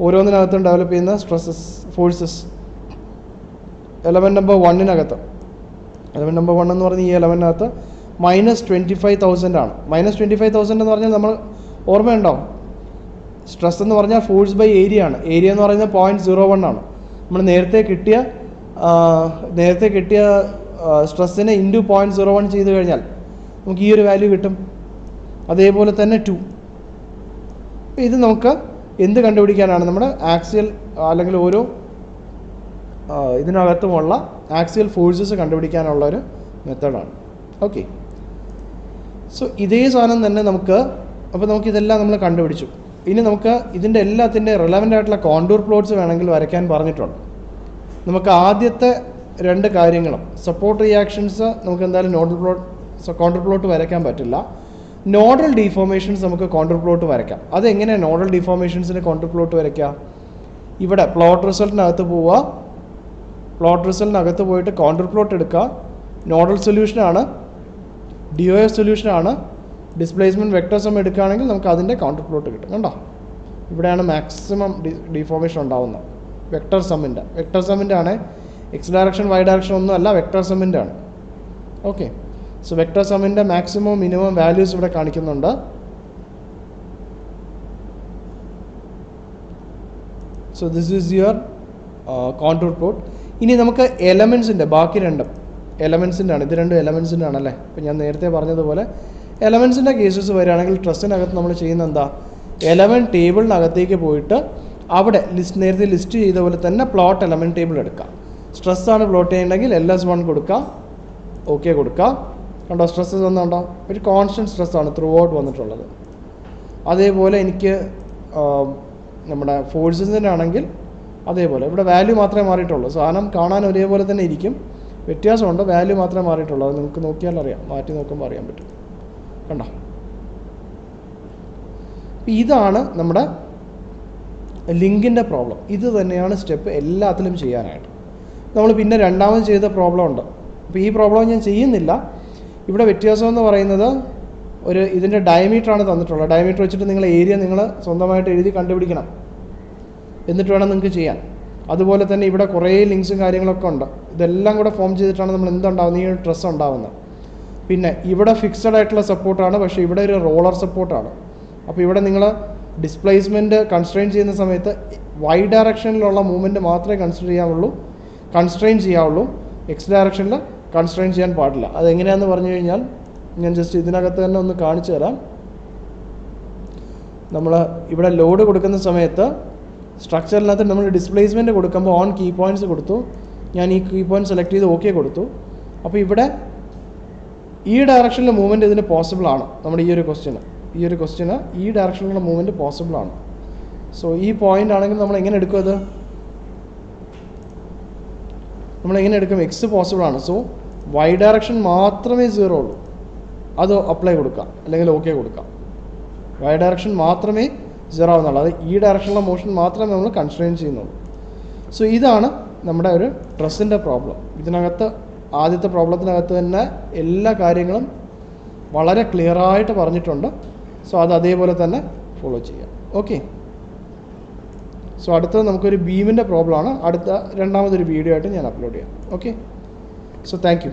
ഓരോന്നിനകത്തും ഡെവലപ്പ് ചെയ്യുന്ന stresses forces. Element number 1 element number 1 എന്ന് പറഞ്ഞ ഈ എലമെൻറ്റിനകത്ത് -25,000 ആണ്. -25,000 എന്ന് പറഞ്ഞാൽ നമ്മൾ ഓർമ്മയുണ്ടോ? സ്ട്രെസ് എന്ന് പറഞ്ഞാൽ ഫോഴ്സ് ബൈ ഏരിയ ആണ്. ഏരിയ എന്ന് പറയുന്നത് 0.01 ആണ്. നമ്മൾ നേരത്തെ കിട്ടിയ സ്ട്രെസ്സിനെ ഇൻറ്റു 0.01 ചെയ്ത് കഴിഞ്ഞാൽ നമുക്ക് ഈ ഒരു വാല്യൂ കിട്ടും. അതേപോലെ തന്നെ 2. ഇത് നമുക്ക് എന്ത് കണ്ടുപിടിക്കാനാണ്? നമ്മുടെ ആക്സിയൽ അല്ലെങ്കിൽ ഓരോ ഇതിനകത്തുമുള്ള ആക്സിയൽ ഫോഴ്സസ് കണ്ടുപിടിക്കാനുള്ള ഒരു മെത്തേഡാണ്. ഓക്കെ, സോ ഇതേ സാധനം തന്നെ അപ്പോൾ നമുക്കിതെല്ലാം നമ്മൾ കണ്ടുപിടിച്ചു. ഇനി നമുക്ക് ഇതിൻ്റെ എല്ലാത്തിൻ്റെ റിലവൻ്റ് ആയിട്ടുള്ള കോണ്ടൂർ പ്ലോട്ട്സ് വേണമെങ്കിൽ വരയ്ക്കാൻ പറഞ്ഞിട്ടുണ്ട്. നമുക്ക് ആദ്യത്തെ 2 കാര്യങ്ങളും സപ്പോർട്ട് റിയാക്ഷൻസ് നമുക്ക് എന്തായാലും കോണ്ടൂർ പ്ലോട്ട് വരയ്ക്കാൻ പറ്റില്ല. നോഡൽ ഡീഫോർമേഷൻസ് നമുക്ക് കോണ്ടൂർ പ്ലോട്ട് വരയ്ക്കാം. അതെങ്ങനെയാണ് നോഡൽ ഡീഫോർമേഷൻസിന് കോണ്ടൂർ പ്ലോട്ട് വരയ്ക്കുക? ഇവിടെ പ്ലോട്ട് റിസൾട്ടിനകത്ത് പോവുക, പ്ലോട്ട് റിസൾട്ടിനകത്ത് പോയിട്ട് കോണ്ടൂർ പ്ലോട്ട് എടുക്കുക. നോഡൽ സൊല്യൂഷനാണ്, DOF സൊല്യൂഷനാണ്. ഡിസ്പ്ലേസ്മെൻറ്റ് വെക്ടർ സം എടുക്കുകയാണെങ്കിൽ നമുക്ക് അതിൻ്റെ കൗണ്ടർ പ്ലോട്ട് കിട്ടും. കണ്ടോ, ഇവിടെയാണ് മാക്സിമം ഡീഫോർമേഷൻ ഉണ്ടാവുന്നത്. വെക്ടർ സമ്മിൻ്റെ ആണ്. എക്സ് ഡയറക്ഷൻ വൈ ഡയറക്ഷൻ ഒന്നും അല്ല, വെക്ടർ സമ്മിൻ്റെ ആണ്. ഓക്കെ, സോ വെക്ടർ സമ്മിൻ്റെ മാക്സിമം മിനിമം വാല്യൂസ് ഇവിടെ കാണിക്കുന്നുണ്ട്. So this is your contour plot. ഇനി നമുക്ക് എലമെൻസിൻ്റെ ബാക്കി 2 എലമെൻസിൻ്റെ ആണ്. ഇത് 2 എലമെൻസിൻ്റെ ആണല്ലേ. ഇപ്പം ഞാൻ നേരത്തെ പറഞ്ഞതുപോലെ എലമെൻസിൻ്റെ കേസസ് വരികയാണെങ്കിൽ ട്രസ്റ്റിനകത്ത് നമ്മൾ ചെയ്യുന്ന എന്താ? എലമെൻറ്റ് ടേബിളിനകത്തേക്ക് പോയിട്ട് അവിടെ നേരത്തെ ലിസ്റ്റ് ചെയ്ത പോലെ തന്നെ പ്ലോട്ട് എലമെൻറ്റ് ടേബിൾ എടുക്കുക. സ്ട്രെസ്സാണ് പ്ലോട്ട് ചെയ്യണമെങ്കിൽ LS1 കൊടുക്കുക, ഓക്കെ കൊടുക്കുക. കണ്ടോ, സ്ട്രെസ്സസ് ഒന്നുണ്ടോ? ഒരു കോൺസ്റ്റൻറ്റ് സ്ട്രെസ്സാണ് ത്രൂ ഔട്ട് വന്നിട്ടുള്ളത്. അതേപോലെ എനിക്ക് നമ്മുടെ ഫോഴ്സസിൻ്റെ ആണെങ്കിൽ അതേപോലെ ഇവിടെ വാല്യൂ മാത്രമേ മാറിയിട്ടുള്ളൂ. സാധനം കാണാൻ ഒരേപോലെ തന്നെ ഇരിക്കും, വ്യത്യാസമുണ്ട്, വാല്യൂ മാത്രമേ മാറിയിട്ടുള്ളൂ. അത് നിങ്ങൾക്ക് നോക്കിയാൽ അറിയാം, മാറ്റി നോക്കുമ്പോൾ അറിയാൻ പറ്റും. കണ്ടോ, ഇതാണ് നമ്മുടെ ലിങ്കിൻ്റെ പ്രോബ്ലം. ഇത് തന്നെയാണ് സ്റ്റെപ്പ് എല്ലാത്തിലും ചെയ്യാനായിട്ട്. നമ്മൾ പിന്നെ രണ്ടാമത് ചെയ്ത പ്രോബ്ലം ഉണ്ട്. അപ്പോൾ ഈ പ്രോബ്ലം ഞാൻ ചെയ്യുന്നില്ല. ഇവിടെ വ്യത്യാസം എന്ന് പറയുന്നത് ഇതിൻ്റെ ഡയമീറ്ററാണ് തന്നിട്ടുള്ളത്. ഡയമീറ്റർ വെച്ചിട്ട് നിങ്ങൾ ഏരിയ നിങ്ങൾ സ്വന്തമായിട്ട് എഴുതി കണ്ടുപിടിക്കണം, എന്നിട്ട് വേണം നിങ്ങൾക്ക് ചെയ്യാൻ. അതുപോലെ തന്നെ ഇവിടെ കുറേ ലിങ്ക്സും കാര്യങ്ങളൊക്കെ ഉണ്ട്. ഇതെല്ലാം കൂടെ ഫോം ചെയ്തിട്ടാണ് നമ്മൾ എന്തുണ്ടാവുന്നത്, ഈ ഒരു ട്രസ് ഉണ്ടാവുന്നത്. പിന്നെ ഇവിടെ ഫിക്സഡ് ആയിട്ടുള്ള സപ്പോർട്ടാണ്, പക്ഷേ ഇവിടെ ഒരു റോളർ സപ്പോർട്ടാണ്. അപ്പോൾ ഇവിടെ നിങ്ങൾ ഡിസ്പ്ലേസ്മെൻറ്റ് കൺസ്ട്രെയിൻ ചെയ്യുന്ന സമയത്ത് വൈ ഡയറക്ഷനിലുള്ള മൂവ്മെൻറ്റ് മാത്രമേ കൺസ്ട്രെയിൻ ചെയ്യാവുള്ളൂ. എക്സ് ഡയറക്ഷനിൽ കൺസ്ട്രെയിൻ ചെയ്യാൻ പാടില്ല. അതെങ്ങനെയാണെന്ന് പറഞ്ഞു കഴിഞ്ഞാൽ ഞാൻ ജസ്റ്റ് ഇതിനകത്ത് തന്നെ ഒന്ന് കാണിച്ചു തരാം. നമ്മൾ ഇവിടെ ലോഡ് കൊടുക്കുന്ന സമയത്ത് സ്ട്രക്ചറിനകത്ത് നമ്മൾ ഡിസ്പ്ലേസ്മെൻറ്റ് കൊടുക്കുമ്പോൾ ഓൺ കീ പോയിൻറ്റ്സ് കൊടുത്തു. ഞാൻ ഈ കീ പോയിൻറ്റ് സെലക്ട് ചെയ്ത് ഓക്കെ കൊടുത്തു. അപ്പോൾ ഇവിടെ ഈ ഡയറക്ഷനിലെ മൂവ്മെൻറ്റ് ഇതിന് പോസിബിൾ ആണ്. നമ്മുടെ ഈ ഒരു ക്വസ്റ്റ്യന് ഈ ഡയറക്ഷനിലുള്ള മൂവ്മെൻറ്റ് പോസിബിൾ ആണ്. സോ ഈ പോയിൻ്റ് ആണെങ്കിൽ നമ്മൾ എങ്ങനെ എടുക്കും? നമ്മളെങ്ങനെ എടുക്കും? എക്സ് പോസിബിൾ ആണ്. സോ വൈ ഡയറക്ഷൻ മാത്രമേ 0 ഉള്ളൂ, അത് അപ്ലൈ കൊടുക്കാം, അല്ലെങ്കിൽ ഓക്കെ കൊടുക്കാം. വൈ ഡയറക്ഷൻ മാത്രമേ 0 ആവുന്നുള്ളൂ, അത് ഈ ഡയറക്ഷനിലുള്ള മോഷൻ മാത്രമേ നമ്മൾ കൺസ്ട്രെയിൻ ചെയ്യുന്നുള്ളൂ. സോ ഇതാണ് നമ്മുടെ ഒരു ട്രസ്സിൻ്റെ പ്രോബ്ലം. ഇതിനകത്ത് ആദ്യത്തെ പ്രോബ്ലത്തിനകത്ത് തന്നെ എല്ലാ കാര്യങ്ങളും വളരെ ക്ലിയറായിട്ട് പറഞ്ഞിട്ടുണ്ട്. സോ അത് അതേപോലെ തന്നെ ഫോളോ ചെയ്യാം. ഓക്കെ, സോ അടുത്തത് നമുക്കൊരു ബീമിൻ്റെ പ്രോബ്ലമാണ്. രണ്ടാമതൊരു വീഡിയോ ആയിട്ട് ഞാൻ അപ്ലോഡ് ചെയ്യാം. Okay, so thank you.